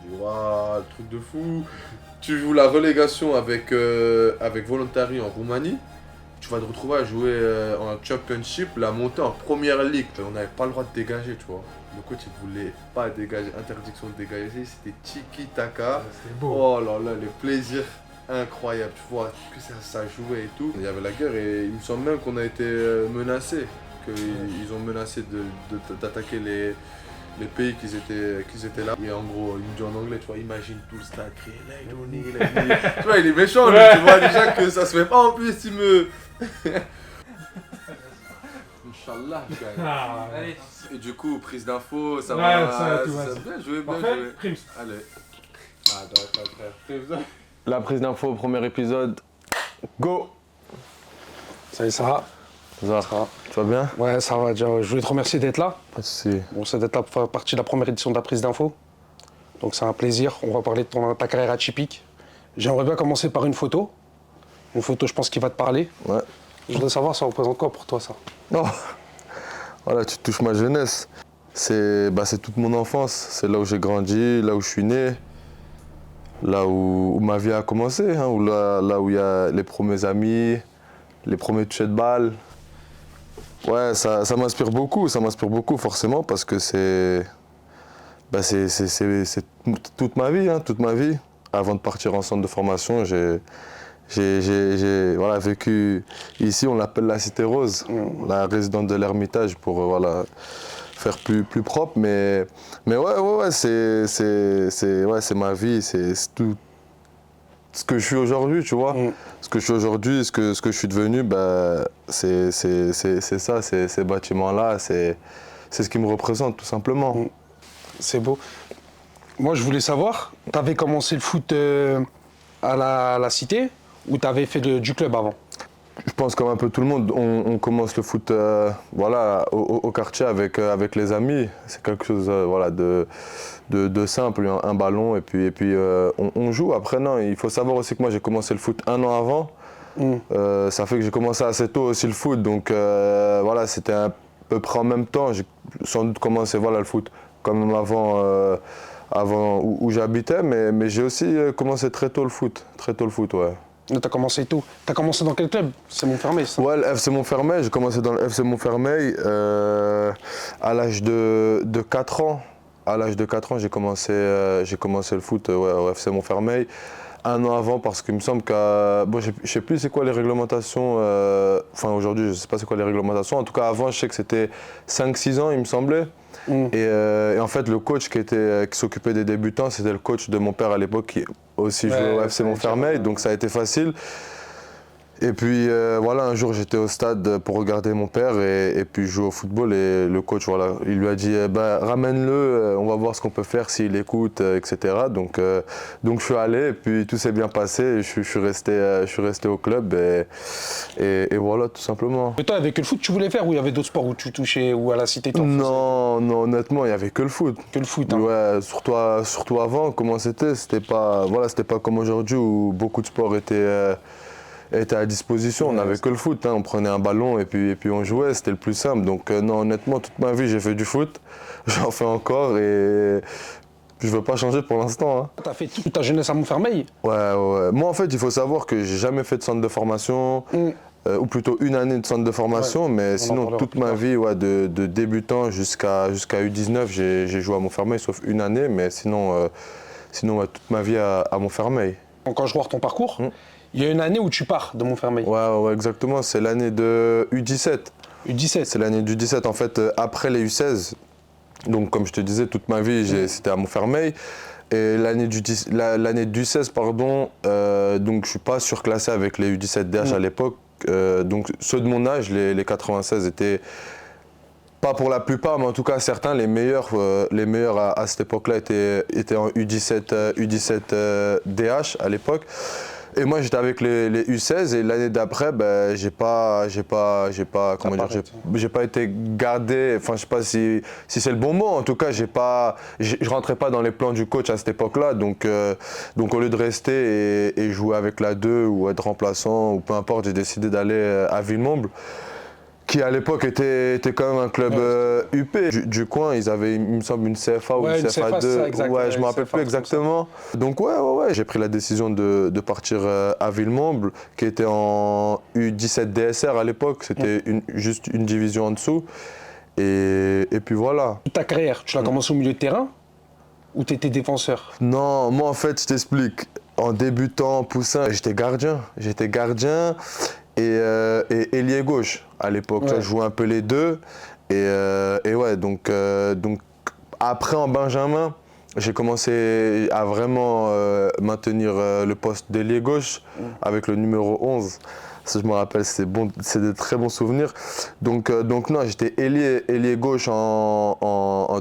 dis, waouh, le truc de fou. Tu joues la relégation avec Voluntari en Roumanie. Tu vas te retrouver à jouer en Championship, la montée en Première Ligue. On n'avait pas le droit de dégager, tu vois. Le coach, il voulait pas dégager, interdiction de dégager, c'était tiki-taka. C'est beau. Oh là là, les plaisirs incroyables, tu vois, que ça jouait et tout. Il y avait la guerre et il me semble même qu'on a été menacés, qu'ils ont menacé d'attaquer les pays qui étaient là. Et en gros, il me dit en anglais, tu vois, imagine tout le stade crier, Laïdouni. Tu vois, il est méchant, lui, tu vois déjà que ça se fait pas en plus, il me... Inch'Allah, je gagne. Ah, Allez. Et du coup, prise d'info, ça Ouais, va. ça, tout Ça va. bien joué, bien Parfait, joué. Prims. Allez. Ah, d'accord, frère. La prise d'info, premier épisode. Go! Salut, ça va? Ça va. Tu vas bien? Ouais, ça va. Déjà, je voulais te remercier d'être là. Pas de soucis. Bon, c'est d'être là pour faire partie de la première édition de la prise d'info. Donc c'est un plaisir. On va parler de ta carrière atypique. J'aimerais bien commencer par une photo. Une photo, je pense, qui va te parler. Ouais. Je voudrais savoir, ça représente quoi pour toi, ça? Oh. Voilà, tu touches ma jeunesse. C'est toute mon enfance. C'est là où j'ai grandi, là où je suis né. Là où ma vie a commencé, hein, là où il y a les premiers amis, les premiers touchés de balle. Ouais, ça m'inspire beaucoup forcément parce que c'est toute ma vie, hein, toute ma vie. Avant de partir en centre de formation, j'ai vécu ici, on l'appelle la Cité Rose, la résidence de l'Ermitage pour faire plus propre. Mais ouais, c'est ma vie, c'est tout ce que je suis aujourd'hui, tu vois. Ce que je suis aujourd'hui, ce que je suis devenu, c'est ça, ces bâtiments-là, c'est ce qui me représente tout simplement. C'est beau. Moi, je voulais savoir, tu avais commencé le foot à la Cité ou tu avais fait du club avant? Je pense comme un peu tout le monde, on commence le foot au quartier avec les amis. C'est quelque chose de simple, un ballon et puis on joue. Après non, il faut savoir aussi que moi j'ai commencé le foot un an avant. Ça fait que j'ai commencé assez tôt aussi le foot, donc c'était à peu près en même temps. J'ai sans doute commencé le foot quand même avant où j'habitais, mais j'ai aussi commencé très tôt le foot, ouais. T'as commencé tôt. T'as commencé dans quel club? C'est Montfermeil, ça? Ouais, le FC Montfermeil. J'ai commencé dans le FC Montfermeil à l'âge de 4 ans. À l'âge de 4 ans, j'ai commencé le foot au FC Montfermeil. Un an avant, parce qu'il me semble que... Bon, je sais plus c'est quoi les réglementations. Enfin, aujourd'hui, je sais pas c'est quoi les réglementations. En tout cas, avant, je sais que c'était 5-6 ans, il me semblait. Et en fait, le coach qui s'occupait des débutants, c'était le coach de mon père à l'époque qui aussi jouait au FC Montfermeil, donc ça a été facile. Et puis un jour j'étais au stade pour regarder mon père et puis jouer au football et le coach il lui a dit ramène-le, on va voir ce qu'on peut faire s'il écoute, etc. Donc je suis allé et puis tout s'est bien passé et je suis resté au club et voilà tout simplement. Mais toi, avec que le foot, tu voulais faire ou il y avait d'autres sports où tu touchais ou à la Cité Non, honnêtement, il n'y avait que le foot. Que le foot, hein. Ouais, surtout avant, comment c'était pas comme aujourd'hui où beaucoup de sports étaient à disposition. On n'avait que le foot, hein. On prenait un ballon et puis on jouait, c'était le plus simple. Donc non, honnêtement, toute ma vie, j'ai fait du foot. J'en fais encore et je veux pas changer pour l'instant. Hein. T'as fait toute ta jeunesse à Montfermeil? Ouais. Moi, en fait, il faut savoir que j'ai jamais fait de centre de formation. Ou plutôt une année de centre de formation, mais sinon toute ma vie de débutant jusqu'à U19, j'ai joué à Montfermeil, sauf une année, mais sinon toute ma vie à Montfermeil. Quand je vois ton parcours, il y a une année où tu pars de Montfermeil. Ouais, exactement, c'est l'année de U17. U17. C'est l'année du 17, en fait, après les U16. Donc comme je te disais, toute ma vie, c'était à Montfermeil. Et l'année du 16, pardon, donc je suis pas surclassé avec les U17DH à l'époque. Donc ceux de mon âge, les 96 étaient, pas pour la plupart, mais en tout cas certains, les meilleurs à cette époque-là étaient en U17 DH à l'époque. Et moi j'étais avec les U16 et l'année d'après, j'ai pas été gardé, enfin je sais pas si c'est le bon mot, en tout cas je rentrais pas dans les plans du coach à cette époque-là, donc au lieu de rester et jouer avec la 2 ou être remplaçant ou peu importe, j'ai décidé d'aller à Villemomble. qui à l'époque était quand même un club UP du coin. Ils avaient, il me semble, une CFA ou une CFA 2. Ouais, je me rappelle plus exactement. Donc ouais, j'ai pris la décision de partir à Villemomble, qui était en U17 DSR à l'époque. C'était juste une division en dessous. Et puis voilà. Ta carrière, tu l'as commencé au milieu de terrain ou tu étais défenseur? Non, moi en fait, je t'explique. En débutant, poussin, j'étais gardien. Et ailier gauche à l'époque. Ouais. Je jouais un peu les deux. Et ouais, donc après en Benjamin, j'ai commencé à vraiment maintenir le poste d'ailier gauche avec le numéro 11. Ça, je me rappelle, c'est de très bons souvenirs. Donc non, j'étais ailier gauche en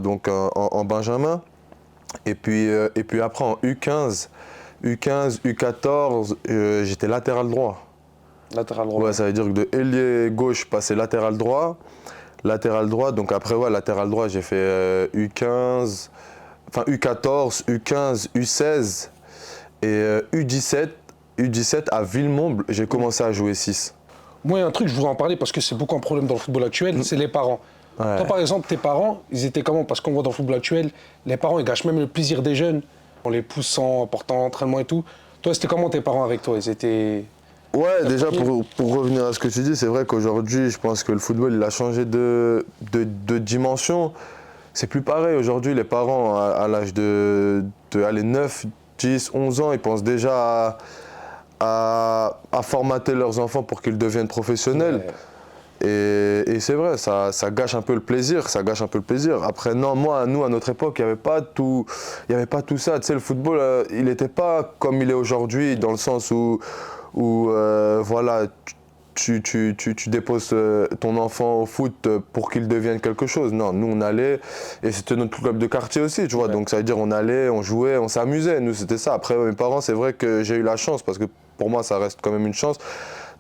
Benjamin. Et puis après en U15, U14, j'étais latéral droit. Latéral droit. Ouais, ça veut dire que de ailier gauche, passer latéral droit. Donc après, ouais, latéral droit, j'ai fait U15, enfin U14, U15, U16 et U17 à Villemomble, j'ai commencé à jouer 6. Moi, il y a un truc, je voudrais en parler parce que c'est beaucoup un problème dans le football actuel, c'est les parents. Ouais. Toi, par exemple, tes parents, ils étaient comment? Parce qu'on voit dans le football actuel, les parents, ils gâchent même le plaisir des jeunes, en les poussant, en portant l'entraînement et tout. Toi, c'était comment tes parents avec toi? Ils étaient... Ouais, déjà pour revenir à ce que tu dis, c'est vrai qu'aujourd'hui, je pense que le football, il a changé de dimension. C'est plus pareil. Aujourd'hui, les parents, à l'âge de 9, 10, 11 ans, ils pensent déjà à formater leurs enfants pour qu'ils deviennent professionnels. Ouais. Et c'est vrai, ça gâche un peu le plaisir, Après, non, nous, à notre époque, il n'y avait pas tout ça. Tu sais, le football, il n'était pas comme il est aujourd'hui, dans le sens où voilà, tu déposes ton enfant au foot pour qu'il devienne quelque chose. Non, nous on allait, et c'était notre club de quartier aussi, tu vois. Ouais. Donc ça veut dire on allait, on jouait, on s'amusait. Nous c'était ça. Après mes parents, c'est vrai que j'ai eu la chance, parce que pour moi ça reste quand même une chance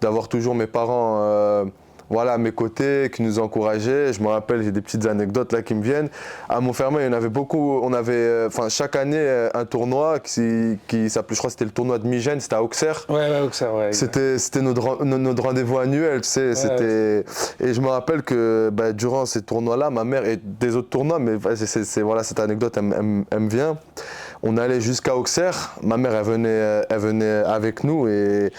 d'avoir toujours mes parents voilà, à mes côtés, qui nous encourageaient. Je me rappelle, j'ai des petites anecdotes là qui me viennent. À Montfermeil, il y en avait beaucoup. On avait chaque année un tournoi qui s'appelait, je crois que c'était le tournoi de Migène, c'était à Auxerre. Ouais, Auxerre, ouais. C'était notre rendez-vous annuel, tu sais. Ouais. Et je me rappelle que durant ces tournois-là, ma mère, et des autres tournois, mais voilà, cette anecdote, elle me vient. On allait jusqu'à Auxerre, ma mère elle venait avec nous et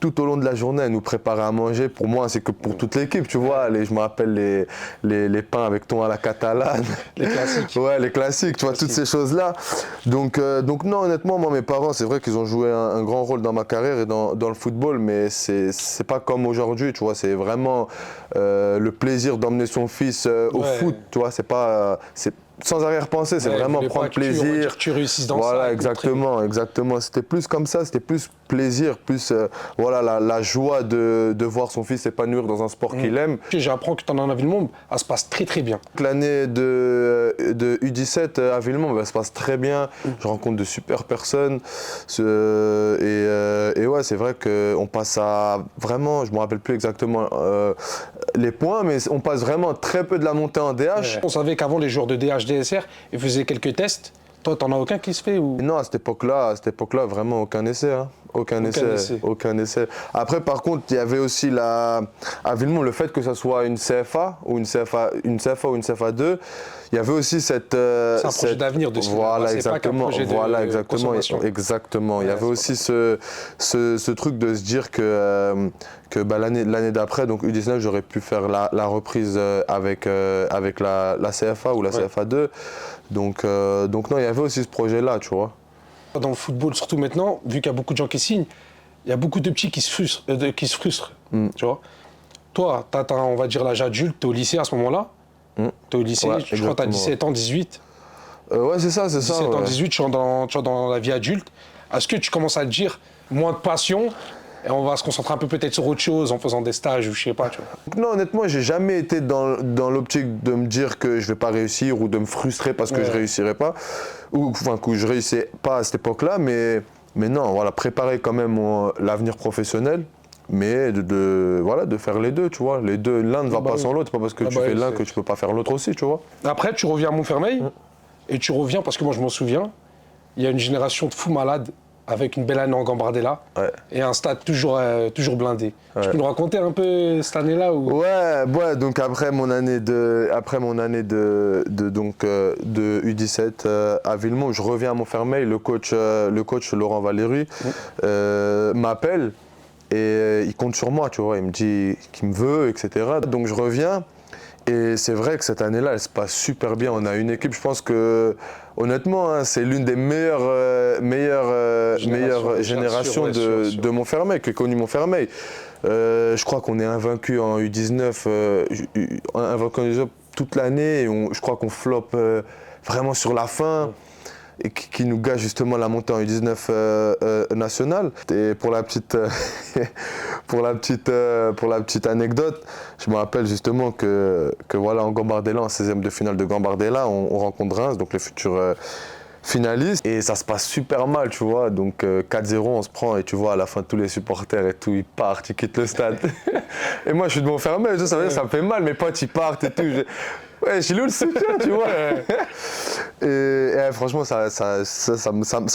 tout au long de la journée elle nous préparait à manger, pour moi ainsi que pour toute l'équipe, tu vois. Je me rappelle les pains avec thon à la catalane. Les classiques. Ouais, les classiques, tu vois, toutes ces choses-là. Donc non, honnêtement, moi mes parents, c'est vrai qu'ils ont joué un grand rôle dans ma carrière et dans le football, mais c'est pas comme aujourd'hui, tu vois, c'est vraiment le plaisir d'emmener son fils au foot, tu vois, c'est pas... sans arrière-pensée, c'est vraiment prendre plaisir. Tu réussisses dans voilà, ça. Exactement. C'était plus comme ça, c'était plus plaisir, plus voilà, la joie de voir son fils s'épanouir dans un sport qu'il aime. J'apprends que tu en as un à Villemomble, ça se passe très très bien. L'année de U17 à Villemomble, ça se passe très bien. Je rencontre de super personnes. Et ouais, c'est vrai qu'on passe à vraiment, je ne me rappelle plus exactement les points, mais on passe vraiment très peu de la montée en DH. Ouais. On savait qu'avant, les joueurs de DH, DSR, ils faisaient quelques tests. Toi, t'en as aucun qui se fait ou... Non, à cette époque-là, vraiment aucun essai. Hein. Aucun essai. Après, par contre, il y avait aussi à Villemomble, le fait que ça soit une CFA ou une CFA ou une CFA 2, il y avait aussi cette... c'est un projet d'avenir de ce Voilà, c'est exactement. Pas qu'un projet de consommation. Exactement. Ouais, il y avait aussi ce truc de se dire que l'année d'après, donc U19, j'aurais pu faire la reprise avec la CFA ou la CFA 2. Donc non, il y avait aussi ce projet-là, tu vois. Dans le football, surtout maintenant, vu qu'il y a beaucoup de gens qui signent, il y a beaucoup de petits qui se frustrent, tu vois. Toi, t'as, on va dire, l'âge adulte, t'es au lycée à ce moment-là. T'es au lycée, ouais, je crois que t'as 17 ans, 18. Ouais, c'est ça. 17 ans, 18, tu es dans la vie adulte. Est-ce que tu commences à te dire, moins de passion, et on va se concentrer un peu peut-être sur autre chose en faisant des stages ou je sais pas, tu vois. Non, honnêtement, j'ai jamais été dans l'optique de me dire que je vais pas réussir ou de me frustrer parce que je réussirai pas, ou enfin que je réussissais pas à cette époque-là, mais non, voilà, préparer quand même l'avenir professionnel, mais de faire les deux, tu vois. Les deux, l'un ne va pas sans l'autre, c'est pas parce que tu fais l'un que tu peux pas faire l'autre aussi, tu vois. Après, tu reviens à Montfermeil, et tu reviens parce que moi je m'en souviens, il y a une génération de fous malades avec une belle année en Gambardella et un stade toujours blindé. Tu peux nous raconter un peu cette année-là ou... Ouais, donc après mon année de U17 à Villemont, je reviens à Montfermeil, le coach Laurent Valéry m'appelle et il compte sur moi, tu vois, il me dit qu'il me veut, etc. Donc je reviens. Et c'est vrai que cette année-là, elle se passe super bien. On a une équipe, je pense que, honnêtement, hein, c'est l'une des meilleures générations de Montfermeil, que connu Montfermeil. Je crois qu'on est invaincu en U19, invaincu en U19 toute l'année. Et je crois qu'on floppe vraiment sur la fin. Et qui nous gâche justement la montée en U19 nationale. Et pour la petite anecdote, je me rappelle justement que voilà, en Gambardella, en 16e de finale de Gambardella, on rencontre Reims, donc les futurs finalistes, et ça se passe super mal, tu vois. Donc 4-0, on se prend, et tu vois, à la fin, tous les supporters et tout, ils partent, ils quittent le stade. Et moi, je suis de Montfermeil, ça veut dire ça me fait mal, mes potes, ils partent et tout. Ouais, je suis le soutien, tu vois. Et franchement, ça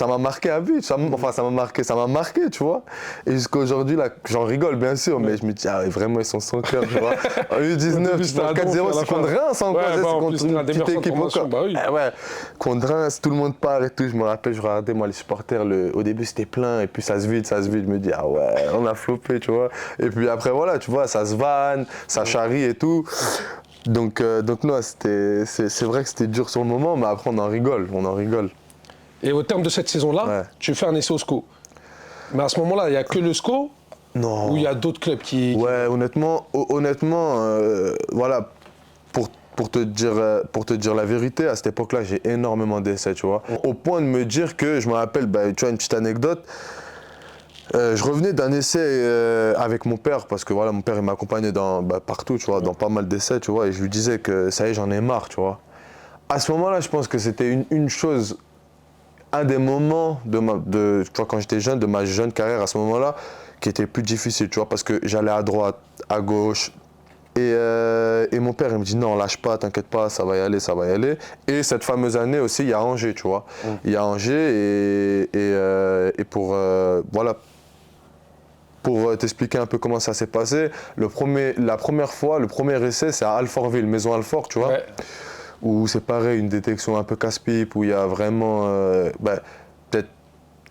m'a marqué à vie. Ça m'a marqué, tu vois. Et jusqu'à aujourd'hui, là, j'en rigole, bien sûr, mais je me dis, ah, vraiment, ils sont sans cœur, tu vois. En U19, tu vois, 4-0, c'est contre Reims, encore. C'est contre une petite équipe encore. Bah oui. Ouais, contre Reims, tout le monde part et tout. Je me rappelle, je regardais, moi, les supporters, au début, c'était plein, et puis ça se vide. Je me dis, ah ouais, on a floppé, tu vois. Et puis après, voilà, tu vois, ça se vanne, ça charrie et tout. Donc non, c'est vrai que c'était dur sur le moment, mais après on en rigole. Et au terme de cette saison-là, tu fais un essai au SCO. Mais à ce moment-là, il n'y a que le SCO ou il y a d'autres clubs qui... Ouais, honnêtement, voilà, pour te dire la vérité, à cette époque-là, j'ai énormément d'essais, tu vois. Au point de me dire que, je me rappelle, tu vois, une petite anecdote, je revenais d'un essai avec mon père, parce que voilà, mon père il m'accompagnait partout, tu vois, dans pas mal d'essais, tu vois, et je lui disais que ça y est, j'en ai marre, tu vois. À ce moment-là, je pense que c'était une chose, un des moments tu vois, quand j'étais jeune, de ma jeune carrière à ce moment-là, qui était plus difficile, tu vois, parce que j'allais à droite, à gauche, et mon père il me dit non, lâche pas, t'inquiète pas, ça va y aller. Et cette fameuse année aussi, il y a Angers, tu vois. Il y a Angers et voilà. Pour t'expliquer un peu comment ça s'est passé, la première fois, le premier essai, c'est à Alfortville, Maison Alfort, tu vois, où c'est pareil, une détection un peu casse-pipe, où il y a vraiment peut-être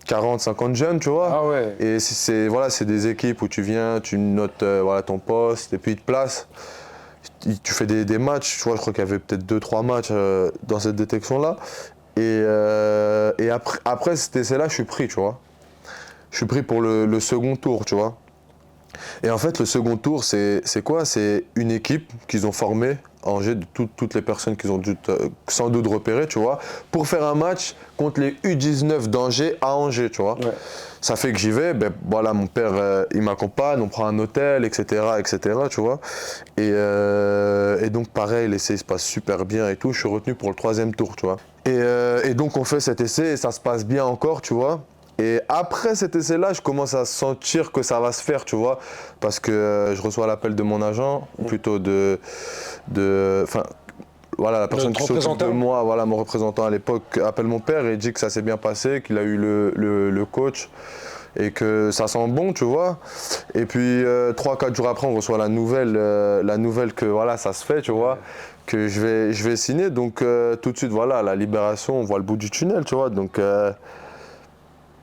40, 50 jeunes, tu vois. Ah ouais. Et c'est des équipes où tu viens, tu notes ton poste, et puis ils te placent. Tu fais des matchs, tu vois, je crois qu'il y avait peut-être 2-3 matchs dans cette détection-là. Et après cet essai-là, je suis pris, tu vois. Je suis pris pour le second tour, tu vois. Et en fait, le second tour, c'est quoi? C'est une équipe qu'ils ont formée à Angers, de toutes les personnes qu'ils ont dû sans doute repérer, tu vois, pour faire un match contre les U19 d'Angers à Angers, tu vois. Ouais. Ça fait que j'y vais, voilà, mon père, il m'accompagne, on prend un hôtel, etc., tu vois. Et donc, pareil, l'essai se passe super bien et tout. Je suis retenu pour le 3e tour, tu vois. Et donc, on fait cet essai et ça se passe bien encore, tu vois. Et après cet essai-là, je commence à sentir que ça va se faire, tu vois, parce que je reçois l'appel de mon agent, plutôt voilà, la personne qui s'occupe de moi, voilà, mon représentant à l'époque, appelle mon père et dit que ça s'est bien passé, qu'il a eu le coach et que ça sent bon, tu vois. Et puis 3-4 jours après, on reçoit la nouvelle que voilà, ça se fait, tu vois, que je vais signer. Donc tout de suite, voilà, la libération, on voit le bout du tunnel, tu vois.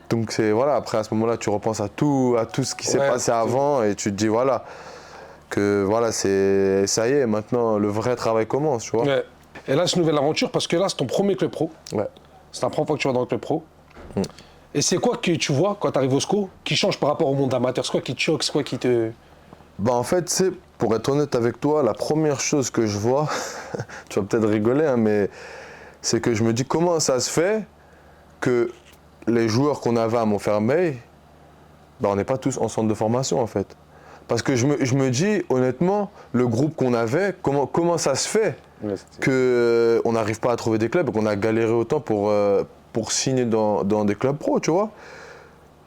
Donc c'est voilà, après à ce moment-là, tu repenses à tout ce qui s'est passé avant et tu te dis voilà que voilà, ça y est, maintenant le vrai travail commence, tu vois. Ouais. Et là, c'est une nouvelle aventure parce que là, c'est ton premier club pro. Ouais. C'est la première fois que tu vas dans le club pro. Et c'est quoi que tu vois quand tu arrives au SCO qui change par rapport au monde amateur? C'est quoi qui te choque? C'est quoi qui te... En fait, pour être honnête avec toi, la première chose que je vois, tu vas peut-être rigoler, hein, mais c'est que je me dis comment ça se fait que les joueurs qu'on avait à Montfermeil, on n'est pas tous en centre de formation en fait. Parce que je me dis honnêtement, le groupe qu'on avait, comment ça se fait qu'on n'arrive pas à trouver des clubs et qu'on a galéré autant pour signer dans des clubs pro, tu vois.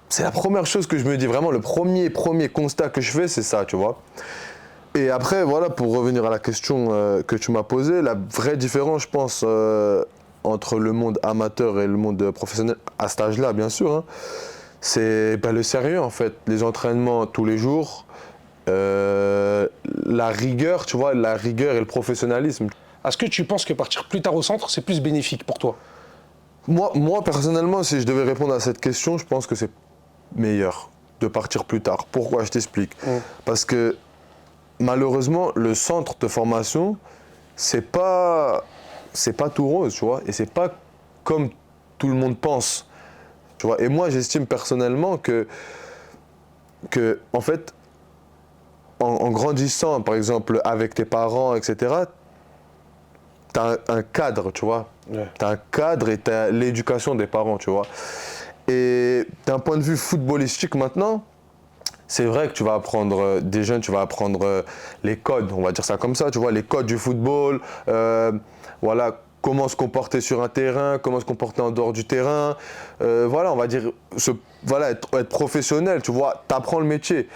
C'est la première chose que je me dis, vraiment le premier constat que je fais, c'est ça, tu vois. Et après, voilà, pour revenir à la question que tu m'as posée, la vraie différence, je pense, entre le monde amateur et le monde professionnel, à cet âge-là, bien sûr, hein, c'est le sérieux en fait, les entraînements tous les jours, la rigueur, tu vois, la rigueur et le professionnalisme. Est-ce que tu penses que partir plus tard au centre, c'est plus bénéfique pour toi? Moi, personnellement, si je devais répondre à cette question, je pense que c'est meilleur de partir plus tard. Pourquoi? Je t'explique. Parce que malheureusement, le centre de formation, c'est pas tout rose, tu vois, et c'est pas comme tout le monde pense, tu vois. Et moi, j'estime personnellement que en fait, en grandissant, par exemple, avec tes parents, etc., t'as un cadre, tu vois. Ouais. T'as un cadre et t'as l'éducation des parents, tu vois. Et d'un point de vue footballistique maintenant, c'est vrai que tu vas apprendre des jeunes, tu vas apprendre les codes, on va dire ça comme ça, tu vois, les codes du football, voilà, comment se comporter sur un terrain, comment se comporter en dehors du terrain, voilà, on va dire, voilà, être professionnel, tu vois, t'apprends le métier.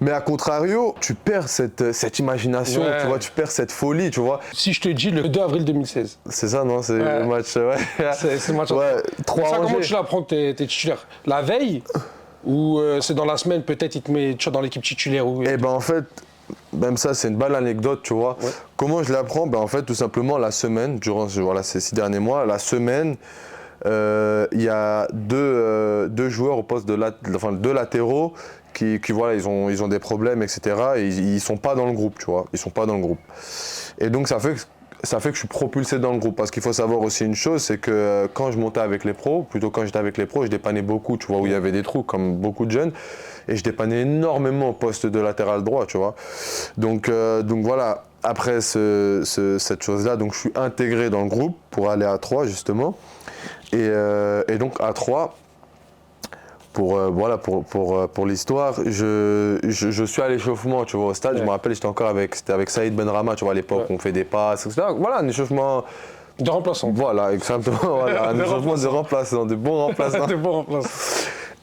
Mais à contrario, tu perds cette imagination, Ouais. tu vois, tu perds cette folie, tu vois. Si je te dis le 2 avril 2016. C'est ça, non? C'est Ouais. le match, ouais. C'est le match. Ouais, Mais 3 ça, comment Angers. tu l'apprends que t'es titulaire? La veille? Ou c'est dans la semaine, peut-être il te met dans l'équipe titulaire ou... Eh ben en fait, même ça c'est une belle anecdote, tu vois. Ouais. Comment je l'apprends? Ben en fait tout simplement la semaine, durant voilà, ces 6 derniers mois, la semaine, il y a deux joueurs au poste enfin deux latéraux qui voilà, ils ont des problèmes, etc. Et ils sont pas dans le groupe, tu vois. Ils sont pas dans le groupe. Et donc ça fait que je suis propulsé dans le groupe. Parce qu'il faut savoir aussi une chose, c'est que quand je montais avec les pros, plutôt quand j'étais avec les pros, je dépannais beaucoup, tu vois, où il y avait des trous, comme beaucoup de jeunes. Et je dépannais énormément au poste de latéral droit, tu vois. Donc voilà, après cette chose-là, donc je suis intégré dans le groupe pour aller à 3 justement. Et donc à 3, pour l'histoire, je suis à l'échauffement, tu vois, au stade. Ouais. Je me rappelle, c'était avec Saïd Benrahma, tu vois, à l'époque, Ouais. on fait des passes, etc. Voilà, un échauffement. De remplaçant. Voilà, exactement, voilà, un De échauffement de remplaçants, de bons remplaçants. De bons remplaçants.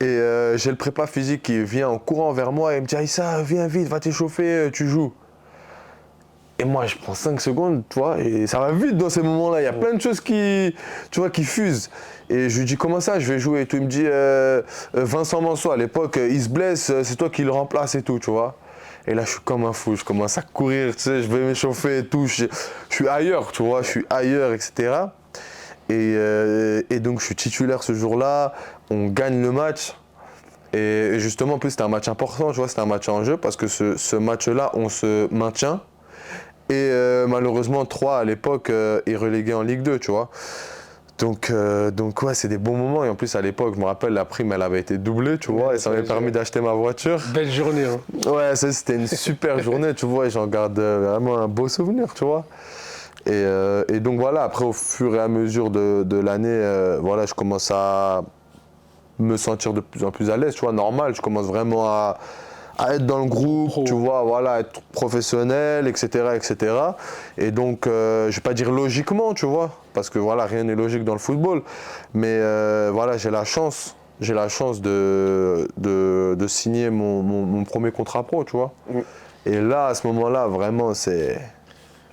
Et j'ai le prépa physique qui vient en courant vers moi et me dit Aïssa, viens vite, va t'échauffer, tu joues. Et moi, je prends 5 secondes, tu vois, et ça va vite dans ces moments-là. Il y a plein de choses qui fusent. Et je lui dis comment ça, je vais jouer et tout. Il me dit Vincent Mansour, à l'époque, il se blesse, c'est toi qui le remplace et tout, tu vois. Et là, je suis comme un fou, je commence à courir, tu sais, je vais m'échauffer et tout. Je suis ailleurs, tu vois, je suis ailleurs, etc. Et donc, je suis titulaire ce jour-là, on gagne le match. Et justement, en plus, c'était un match important, tu vois, c'était un match en jeu parce que ce match-là, on se maintient. Et malheureusement, 3 à l'époque est relégué en Ligue 2, tu vois. Donc ouais, c'est des bons moments. Et en plus, à l'époque, je me rappelle, la prime, elle avait été doublée, tu vois, et ça m'avait permis d'acheter ma voiture. Belle journée. Hein. Ouais, c'était une super journée, tu vois, et j'en garde vraiment un beau souvenir, tu vois. Et donc voilà, après, au fur et à mesure de l'année, voilà, je commence à me sentir de plus en plus à l'aise, tu vois, normal. Je commence vraiment à être dans le groupe, tu vois, voilà, être professionnel, etc., etc. Et donc, je vais pas dire logiquement, tu vois, parce que voilà, rien n'est logique dans le football, mais voilà, j'ai la chance de signer mon premier contrat pro, tu vois. Et là, à ce moment-là, vraiment, c'est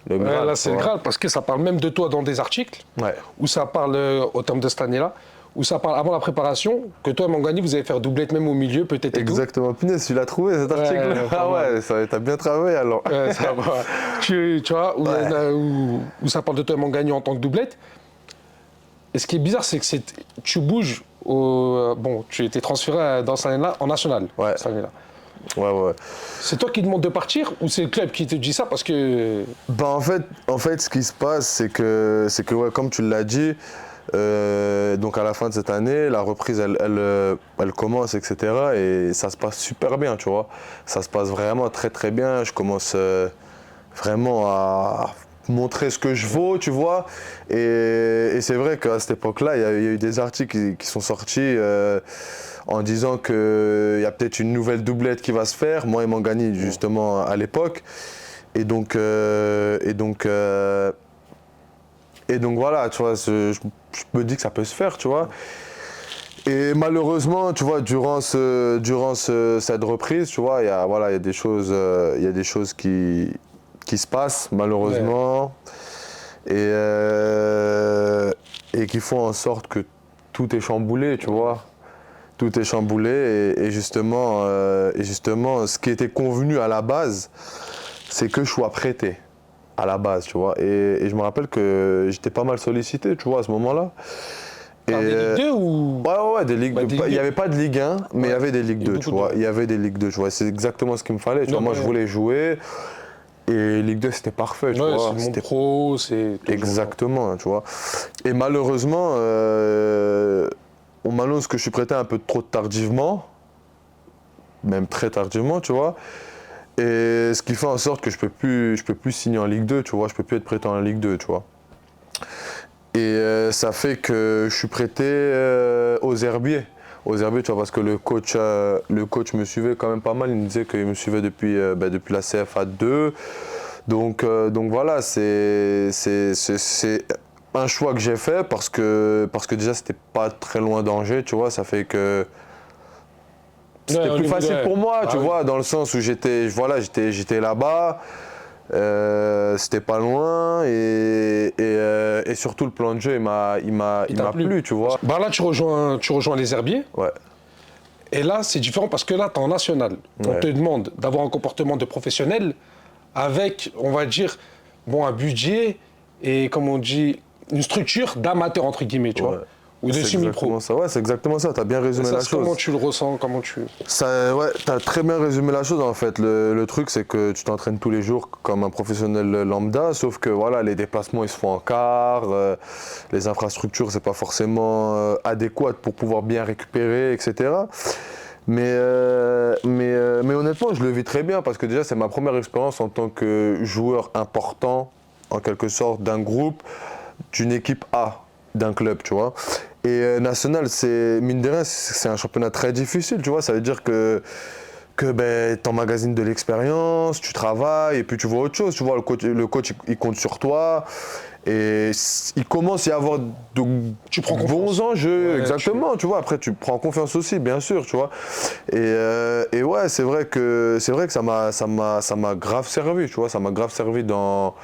le Graal. Ouais, là, c'est le Graal, parce que ça parle même de toi dans des articles, Ouais. où ça parle, au terme de cette année-là, où ça parle avant la préparation, que toi et Mangani, vous allez faire doublette même au milieu, peut-être. Exactement. Punaise, tu l'as trouvé cet article? Ouais, Ah ouais, t'as bien travaillé alors. Ça va. Tu vois, où ça parle de toi et Mangani en tant que doublette. Et ce qui est bizarre, c'est que tu bouges bon, tu étais transféré dans cette année-là en national. Ouais. Cette année-là. Ouais. C'est toi qui demandes de partir ou c'est le club qui te dit ça parce que... Ben en fait, ce qui se passe, c'est que ouais, comme tu l'as dit, donc à la fin de cette année, la reprise, elle commence, etc. Et ça se passe super bien, tu vois. Ça se passe vraiment très très bien. Je commence vraiment à montrer ce que je vaux, tu vois. Et c'est vrai qu'à cette époque-là, il y a eu des articles qui sont sortis en disant qu'il y a peut-être une nouvelle doublette qui va se faire. Moi et Mangani, justement, à l'époque. Et donc voilà, tu vois, je me dis que ça peut se faire, tu vois. Et malheureusement, tu vois, durant cette reprise, tu vois, il y a des choses qui se passent, malheureusement, et qui font en sorte que tout est chamboulé, tu vois. Tout est chamboulé et justement, ce qui était convenu à la base, c'est que je sois prêté à la base, tu vois. Et je me rappelle que j'étais pas mal sollicité, tu vois, à ce moment-là. Par des Ligue 2 ou... Ouais, des Ligues 2. Il n'y avait pas de Ligue 1, mais il y avait des Ligues 2, tu vois. Il y avait des Ligues 2, tu vois. C'est exactement ce qu'il me fallait, tu vois. Moi, je voulais jouer et Ligue 2, c'était parfait, tu vois. C'est le monde pro, c'est... Exactement, tu vois. Et malheureusement, on m'annonce que je suis prêté un peu trop tardivement, même très tardivement, tu vois. Et ce qui fait en sorte que je peux plus signer en Ligue 2, tu vois. Je peux plus être prêté en Ligue 2, tu vois. Et ça fait que je suis prêté aux Herbiers. Aux Herbiers, tu vois, parce que le coach me suivait quand même pas mal. Il me disait qu'il me suivait depuis la CFA 2. Donc voilà, c'est un choix que j'ai fait parce que déjà c'était pas très loin d'Angers, tu vois. Ça fait que c'était plus facile pour moi, tu vois, dans le sens où j'étais là-bas. C'était pas loin et surtout le plan de jeu il m'a plu, tu vois. Bah là tu rejoins les Herbiers. Ouais. Et là c'est différent parce que là t'es en national. On te demande d'avoir un comportement de professionnel avec, on va dire, un budget et comme on dit, une structure d'amateur entre guillemets, tu vois. Ou de semi-pro. Ouais, c'est exactement ça, t'as bien résumé la chose. Comment tu le ressens, T'as très bien résumé la chose en fait. Le truc c'est que tu t'entraînes tous les jours comme un professionnel lambda, sauf que voilà, les déplacements ils se font en quart, les infrastructures c'est pas forcément adéquat pour pouvoir bien récupérer, etc. Mais honnêtement, je le vis très bien parce que déjà c'est ma première expérience en tant que joueur important, en quelque sorte, d'un groupe, d'une équipe A, d'un club, tu vois. Et national, c'est mine de rien, c'est un championnat très difficile, tu vois. Ça veut dire que t'emmagasines de l'expérience, tu travailles et puis tu vois autre chose. Tu vois, le coach il compte sur toi et il commence à y avoir de bons enjeux, exactement. Tu vois, après tu prends confiance aussi, bien sûr, tu vois. Et ouais, c'est vrai que ça m'a grave servi, tu vois. Ça m'a grave servi dans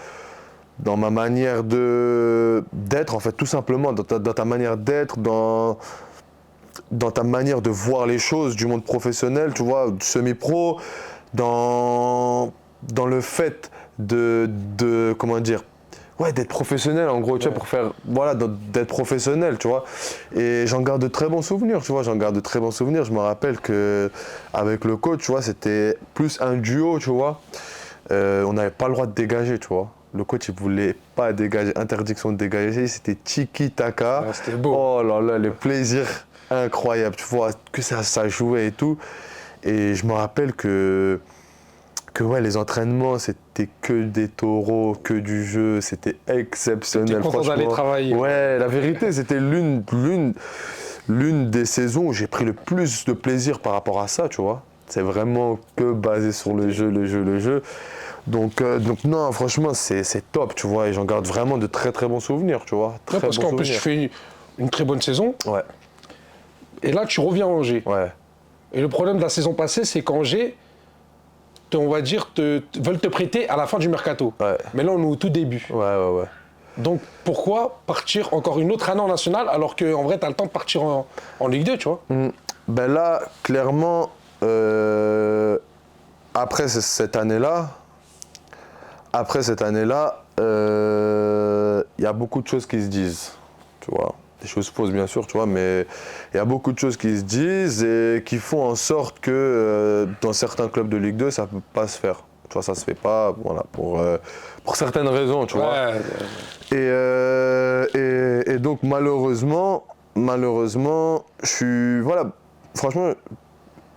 ma manière d'être, en fait, tout simplement, dans ta manière d'être, dans ta manière de voir les choses du monde professionnel, tu vois, semi-pro, dans le fait comment dire, d'être professionnel, en gros, tu vois, pour faire, d'être professionnel, tu vois. Et j'en garde de très bons souvenirs, tu vois, Je me rappelle qu'avec le coach, tu vois, c'était plus un duo, tu vois. On n'avait pas le droit de dégager, tu vois. Le coach, il voulait pas dégager, interdiction de dégager, c'était tiki-taka. C'était beau. Oh là là, le plaisir incroyable, tu vois, que ça jouait et tout. Et je me rappelle que les entraînements, c'était que des taureaux, que du jeu, c'était exceptionnel. T'es content d'aller travailler. Ouais, la vérité, c'était l'une des saisons où j'ai pris le plus de plaisir par rapport à ça, tu vois. C'est vraiment que basé sur le jeu. Donc non, franchement, c'est top, tu vois, et j'en garde vraiment de très très bons souvenirs, tu vois. Parce qu'en plus, tu fais une très bonne saison. Ouais. Et là, tu reviens à Angers. Ouais. Et le problème de la saison passée, c'est qu'Angers, on va dire, veulent te prêter à la fin du mercato. Ouais. Mais là, on est au tout début. Ouais. Donc pourquoi partir encore une autre année en national alors qu'en vrai, tu as le temps de partir en Ligue 2, tu vois. Ben là, clairement, après cette année-là, il y a beaucoup de choses qui se disent, tu vois. Des choses fausses, bien sûr, tu vois, mais il y a beaucoup de choses qui se disent et qui font en sorte que dans certains clubs de Ligue 2, ça ne peut pas se faire. Tu vois, ça se fait pas, voilà, pour certaines raisons, tu vois. Et donc, malheureusement, franchement,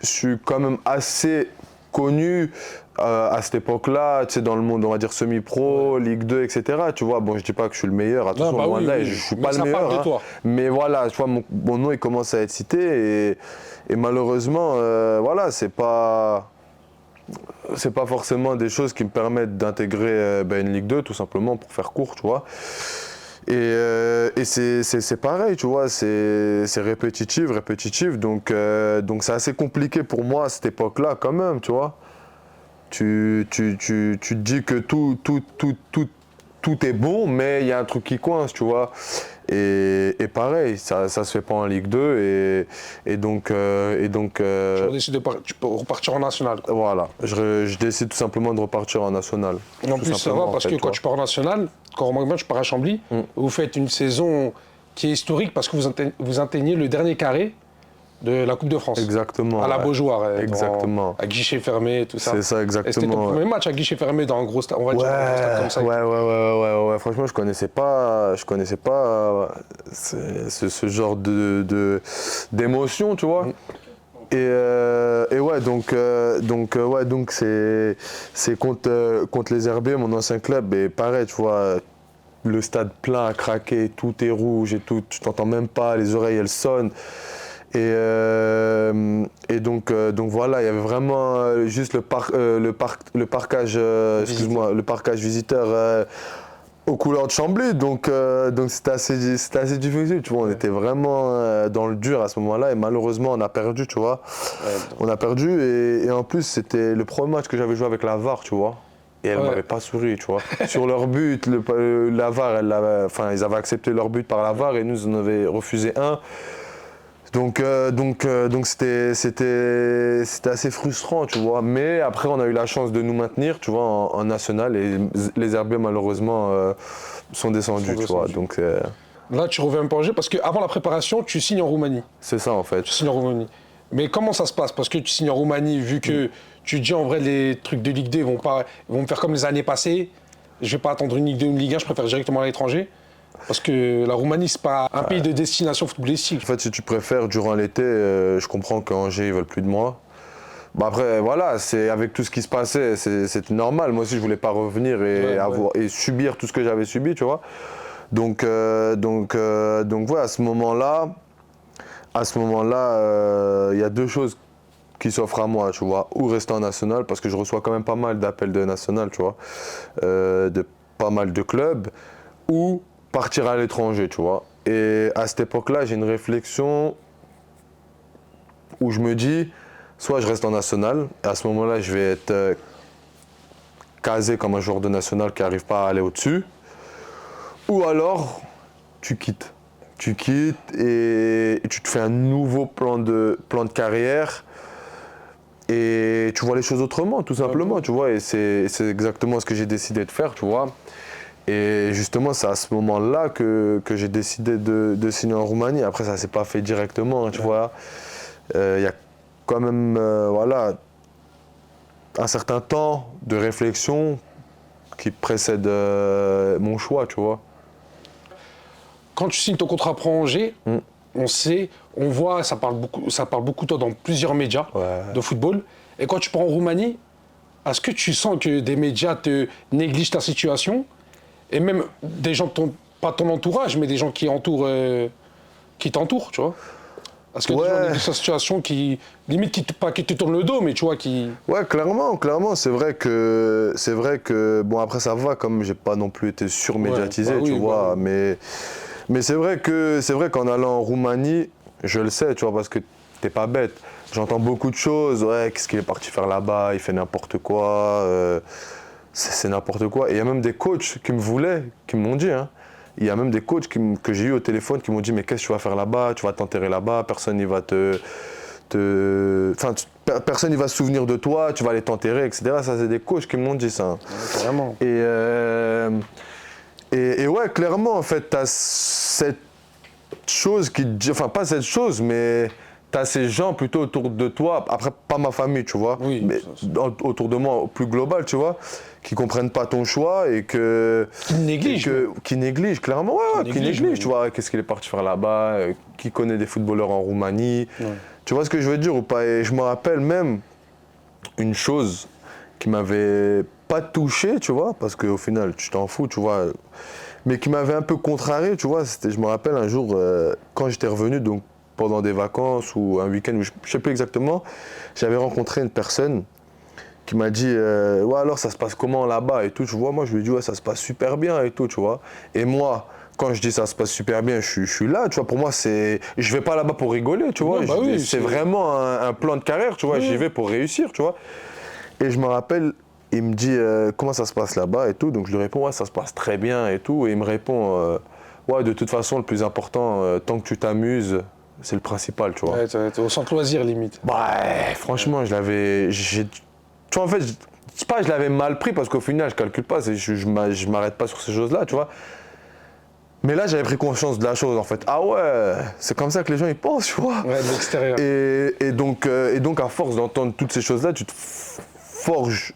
je suis quand même assez connu à cette époque-là, tu sais, dans le monde, on va dire semi-pro, Ligue 2, etc. Tu vois, bon, je dis pas que je suis le meilleur, attention, loin de là, je suis pas le meilleur. Hein, mais voilà, tu vois, mon nom, il commence à être cité et malheureusement, voilà, c'est pas forcément des choses qui me permettent d'intégrer une Ligue 2, tout simplement, pour faire court, tu vois. Et c'est pareil, tu vois, c'est répétitif, donc c'est assez compliqué pour moi à cette époque-là quand même, tu vois. Tu te dis que tout est bon, mais il y a un truc qui coince, tu vois. Et pareil, ça se fait pas en Ligue 2 et donc Tu décides tu peux repartir en national. Quoi. voilà, je décide tout simplement de repartir en national. Et en plus, ça va parce que quand tu pars en national, quand Romain tu pars à Chambly, vous faites une saison qui est historique parce que vous atteignez le dernier carré de la Coupe de France. Exactement. À la Beaujoire. Exactement. À guichet fermé, tout ça. C'est ça, exactement. Et c'était ton premier match à guichet fermé dans un gros stade, on va dire, un stade comme ça. Ouais. Franchement, je connaissais pas ce genre d'émotion, tu vois. Et ouais, donc c'est contre les Herbiers, mon ancien club, et pareil, tu vois, le stade plein à craquer, tout est rouge et tout, tu t'entends même pas, les oreilles elles sonnent. Et donc voilà, il y avait vraiment juste le parquage, le parquage visiteur aux couleurs de Chambly, donc c'était assez difficile, tu vois, on était vraiment dans le dur à ce moment-là et malheureusement on a perdu, tu vois, on a perdu et en plus c'était le premier match que j'avais joué avec la VAR, tu vois. Et elle m'avait pas souri, tu vois. Sur leur but, la VAR, ils avaient accepté leur but par la VAR et nous on avait refusé un. Donc c'était assez frustrant, tu vois. Mais après, on a eu la chance de nous maintenir, tu vois, en national. Et les Herbiers, malheureusement, sont descendus, tu vois. Donc, là, tu reviens pas en jeu parce qu'avant la préparation, tu signes en Roumanie. C'est ça, en fait. Tu signes en Roumanie. Mais comment ça se passe? Parce que tu signes en Roumanie, vu que tu te dis en vrai, les trucs de Ligue 2 vont me faire comme les années passées. Je vais pas attendre une Ligue 2 ou une Ligue 1, je préfère directement à l'étranger. Parce que la Roumanie, c'est pas un pays de destination footballistique. En fait, si tu préfères, durant l'été, je comprends qu'Angers, ils veulent plus de moi. Bah après, voilà, c'est avec tout ce qui se passait, c'était normal. Moi aussi, je voulais pas revenir et subir tout ce que j'avais subi, tu vois. Donc ouais, à ce moment-là, il y a deux choses qui s'offrent à moi, tu vois. Ou rester en national, parce que je reçois quand même pas mal d'appels de national, tu vois, de pas mal de clubs, ou partir à l'étranger, tu vois. Et à cette époque-là, j'ai une réflexion où je me dis, soit je reste en national, et à ce moment-là, je vais être casé comme un joueur de national qui n'arrive pas à aller au-dessus, ou alors tu quittes. Tu quittes et tu te fais un nouveau plan de carrière et tu vois les choses autrement, tout simplement, tu vois. Et c'est exactement ce que j'ai décidé de faire, tu vois. Et justement, c'est à ce moment-là que j'ai décidé de signer en Roumanie. Après, ça ne s'est pas fait directement, hein, tu vois. Il y a quand même voilà, un certain temps de réflexion qui précède mon choix, tu vois. Quand tu signes ton contrat pro Angers, on voit, ça parle beaucoup toi dans plusieurs médias de football. Et quand tu pars en Roumanie, est-ce que tu sens que des médias te négligent ta situation? Et même des gens, pas ton entourage, mais des gens qui t'entourent, tu vois. Parce que des gens négligent ta situation limite, qui te tournent le dos, mais tu vois, qui... Ouais, clairement, c'est vrai que, bon, après ça va, comme j'ai pas non plus été surmédiatisé, tu vois, mais c'est vrai qu'en allant en Roumanie, je le sais, tu vois, parce que t'es pas bête. J'entends beaucoup de choses, qu'est-ce qu'il est parti faire là-bas, il fait n'importe quoi, c'est n'importe quoi. Et il y a même des coachs qui me voulaient, qui m'ont dit, hein. Il y a même des coachs que j'ai eu au téléphone qui m'ont dit, mais qu'est-ce que tu vas faire là-bas, tu vas t'enterrer là-bas, personne n'y va personne ne va se souvenir de toi, tu vas aller t'enterrer, etc. Ça, c'est des coachs qui m'ont dit ça. Ouais, carrément. Et ouais, clairement, en fait, tu as cette chose qui te dit, enfin, pas cette chose, mais tu as ces gens plutôt autour de toi, après, pas ma famille, tu vois, mais autour de moi, plus global, tu vois, qui comprennent pas ton choix et que. Qui négligent, clairement, qui négligent, tu vois, qu'est-ce qu'il est parti faire là-bas, qui connaît des footballeurs en Roumanie. Ouais. Tu vois ce que je veux dire ou pas? Et je me rappelle même une chose qui m'avait pas touché, tu vois, parce qu'au final, tu t'en fous, tu vois, mais qui m'avait un peu contrarié, tu vois. Je me rappelle un jour, quand j'étais revenu, donc pendant des vacances ou un week-end, je sais plus exactement, j'avais rencontré une personne qui m'a dit ouais, alors ça se passe comment là-bas et tout, tu vois. Moi, je lui ai dit ouais, ça se passe super bien et tout, tu vois. Et moi, quand je dis ça se passe super bien, je suis là, tu vois. Pour moi, je vais pas là-bas pour rigoler, tu vois. Ouais, c'est vraiment un plan de carrière, tu vois. J'y vais pour réussir, tu vois. Et je me rappelle, il me dit comment ça se passe là-bas et tout. Donc je lui réponds ouais, ça se passe très bien et tout. Et il me répond ouais, de toute façon, le plus important, tant que tu t'amuses, c'est le principal, tu vois. Ouais, t'es au centre loisir, limite. Ouais, franchement, tu vois, en fait, c'est pas que je l'avais mal pris parce qu'au final, je calcule pas, je m'arrête pas sur ces choses-là, tu vois. Mais là, j'avais pris conscience de la chose, en fait. Ah ouais, c'est comme ça que les gens, ils pensent, tu vois. Ouais, de l'extérieur. Et donc, à force d'entendre toutes ces choses-là, tu te forges,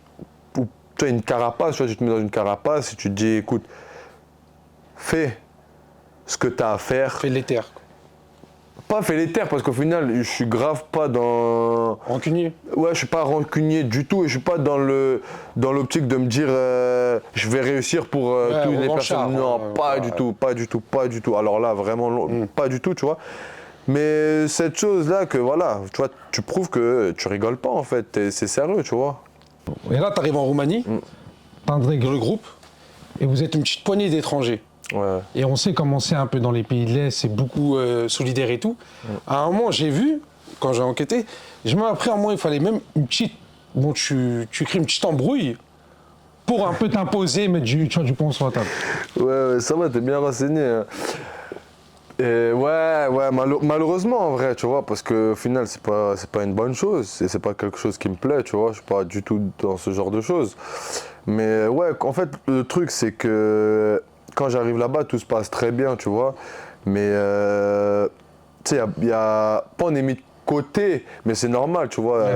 ou tu as une carapace, tu vois, tu te mets dans une carapace et tu te dis, écoute, fais ce que tu as à faire. Fais l'éther. Pas fais les terres, parce qu'au final, je suis grave pas dans... Rancunier. Ouais, je suis pas rancunier du tout et je suis pas dans l'optique de me dire je vais réussir pour toutes les personnes. Non, pas du tout, pas du tout, pas du tout. Alors là, vraiment, pas du tout, tu vois. Mais cette chose-là que voilà, tu vois, tu prouves que tu rigoles pas en fait, c'est sérieux, tu vois. Et là, tu arrives en Roumanie, tu intègres le groupe et vous êtes une petite poignée d'étrangers. Ouais. Et on sait comment c'est un peu dans les pays de l'Est, c'est beaucoup solidaire et tout. À un moment, j'ai vu, quand j'ai enquêté, je m'ai appris à un moment, il fallait même une petite. Bon, tu crées une petite embrouille pour un peu t'imposer, mettre du pont sur la table. Ouais, ça va, t'es bien renseigné. Hein. Et ouais, malheureusement en vrai, tu vois, parce qu'au final, c'est pas une bonne chose, et c'est pas quelque chose qui me plaît, tu vois, je suis pas du tout dans ce genre de choses. Mais ouais, en fait, le truc, c'est que quand j'arrive là-bas, tout se passe très bien, tu vois, mais tu sais, il y a pas on est mis de côté, mais c'est normal, tu vois.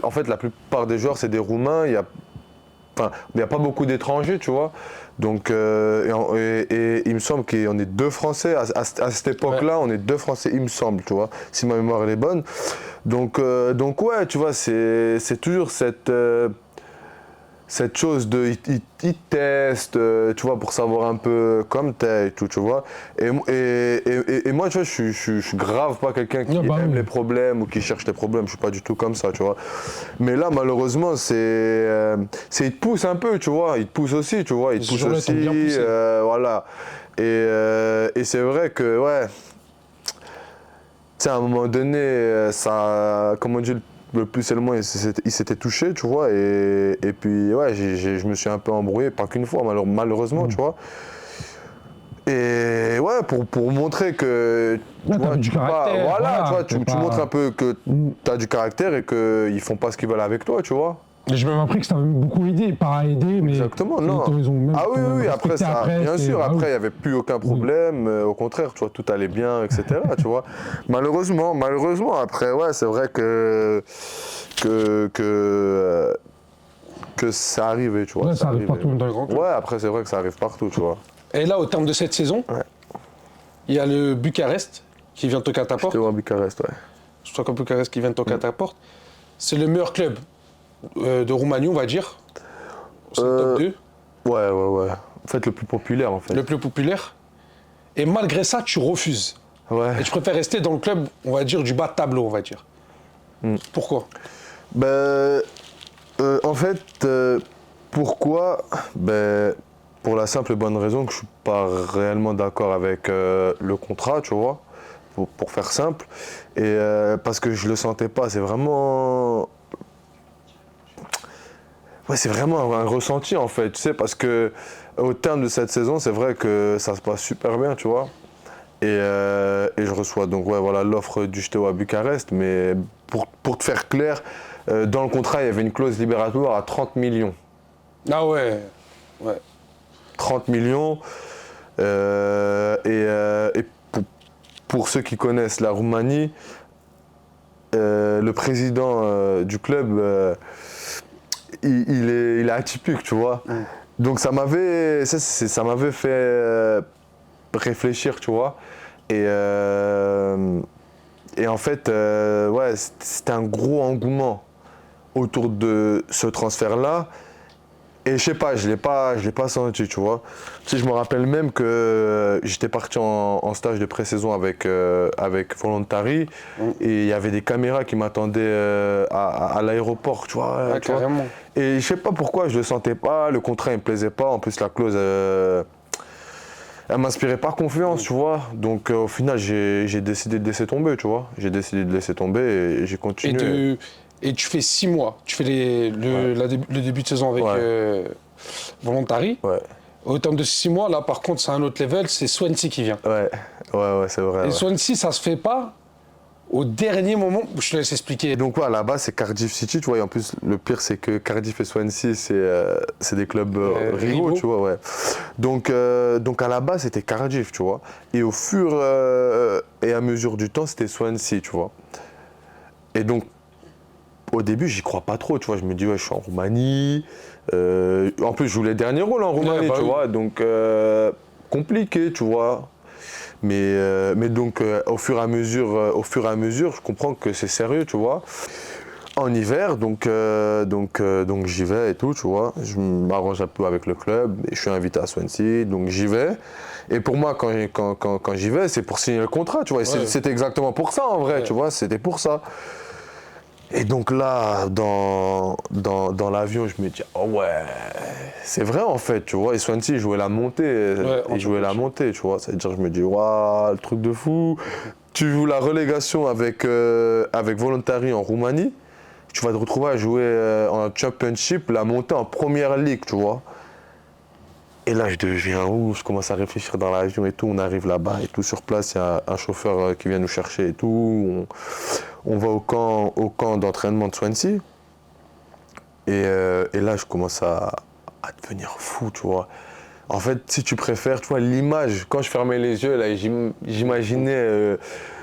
En fait, la plupart des joueurs, c'est des Roumains, il y a pas beaucoup d'étrangers, tu vois. Donc, et il me semble qu'on est deux Français, à cette époque-là, on est deux Français, il me semble, tu vois, si ma mémoire elle est bonne. Donc ouais, tu vois, c'est toujours cette chose de ils testent, tu vois, pour savoir un peu comme t'es et tout, tu vois. Et moi, tu vois, je suis grave pas quelqu'un qui aime les problèmes ou qui cherche les problèmes, je suis pas du tout comme ça, tu vois. Mais là, malheureusement, ils te poussent un peu, tu vois, ils te poussent aussi, tu vois, ils te poussent aussi, voilà. Et c'est vrai que, ouais, tu sais, à un moment donné, ça, comme on dit, le plus et le moins, il s'était touché, tu vois, et puis, ouais, je me suis un peu embrouillé, pas qu'une fois, malheureusement, tu vois. Et ouais, pour montrer que tu vois, tu vois, tu montres un peu que tu as du caractère et qu'ils font pas ce qu'ils veulent avec toi, tu vois. Et j'ai même appris que ça m'a beaucoup aidé, pas à aider, mais. Exactement, non. Ah oui, après ça, bien sûr, après il n'y avait plus aucun problème, au contraire, tu vois, tout allait bien, etc., tu vois. Malheureusement, après, ouais, c'est vrai que ça arrivait, tu vois. Ouais, ça arrive partout dans les grands clubs. Ouais, après, c'est vrai que ça arrive partout, tu vois. Et là, au terme de cette saison, il y a le Bucarest qui vient toquer à ta porte. J'étais à Bucarest, ouais. Je crois que Bucarest qui vient toquer à ta porte. C'est le meilleur club de Roumanie, on va dire. C'est le top 2. Ouais. En fait, le plus populaire, en fait. Le plus populaire. Et malgré ça, tu refuses. Ouais. Et tu préfères rester dans le club, on va dire, du bas de tableau, on va dire. Pourquoi? En fait, pourquoi? Pour la simple et bonne raison que je suis pas réellement d'accord avec le contrat, tu vois, pour faire simple. Et parce que je le sentais pas, c'est vraiment... Ouais, c'est vraiment un ressenti en fait, tu sais, parce que au terme de cette saison, c'est vrai que ça se passe super bien, tu vois. Et je reçois donc l'offre du Steaua Bucarest, mais pour te faire clair, dans le contrat, il y avait une clause libératoire à 30 millions. Ah ouais. 30 millions. Et pour ceux qui connaissent la Roumanie, le président du club, il est atypique, tu vois. Donc ça m'avait fait réfléchir, tu vois. Et en fait, c'était un gros engouement autour de ce transfert-là. Et je sais pas, je l'ai pas senti, tu vois. Tu sais, je me rappelle même que j'étais parti en stage de pré-saison avec Voluntari et il y avait des caméras qui m'attendaient à l'aéroport, tu vois. Ah, carrément. Et je sais pas pourquoi, je le sentais pas, le contrat il me plaisait pas, en plus la clause elle m'inspirait pas confiance, tu vois. Donc au final, j'ai décidé de laisser tomber, tu vois. J'ai décidé de laisser tomber et j'ai continué. Et tu fais 6 mois, tu fais le début de saison avec Voluntari. Ouais. Au terme de 6 mois, là, par contre, c'est un autre level, c'est Swansea qui vient. Ouais, c'est vrai. Et Swansea, ça se fait pas au dernier moment. Je te laisse expliquer. Et donc, ouais, là-bas, c'est Cardiff City, tu vois. Et en plus, le pire, c'est que Cardiff et Swansea, c'est des clubs rivaux, tu vois, ouais. Donc à la base, c'était Cardiff, tu vois. Et au fur et à mesure du temps, c'était Swansea, tu vois. Et donc, au début, j'y crois pas trop, tu vois. Je me dis, ouais, je suis en Roumanie. En plus, je joue les derniers rôles en Roumanie, tu vois. Donc, compliqué, tu vois. Mais donc, au fur et à mesure, je comprends que c'est sérieux, tu vois. En hiver, donc j'y vais et tout, tu vois. Je m'arrange un peu avec le club et je suis invité à Swansea, donc j'y vais. Et pour moi, quand j'y vais, c'est pour signer le contrat, tu vois. Ouais. C'était exactement pour ça, en vrai, ouais. Tu vois. C'était pour ça. Et donc là, dans l'avion, je me dis, oh ouais, c'est vrai en fait, tu vois. Et Swansea jouait la montée, la montée, tu vois. C'est-à-dire, je me dis, waouh, le truc de fou. Tu joues la relégation avec Voluntari en Roumanie, tu vas te retrouver à jouer en Championship, la montée en Première Ligue, tu vois. Et là, je deviens ouf, je commence à réfléchir dans l'avion et tout. On arrive là-bas et tout, sur place, il y a un chauffeur qui vient nous chercher et tout. On va au camp d'entraînement de Swansea. Et là, je commence à devenir fou, tu vois. En fait, si tu préfères, tu vois, l'image, quand je fermais les yeux, là, j'imaginais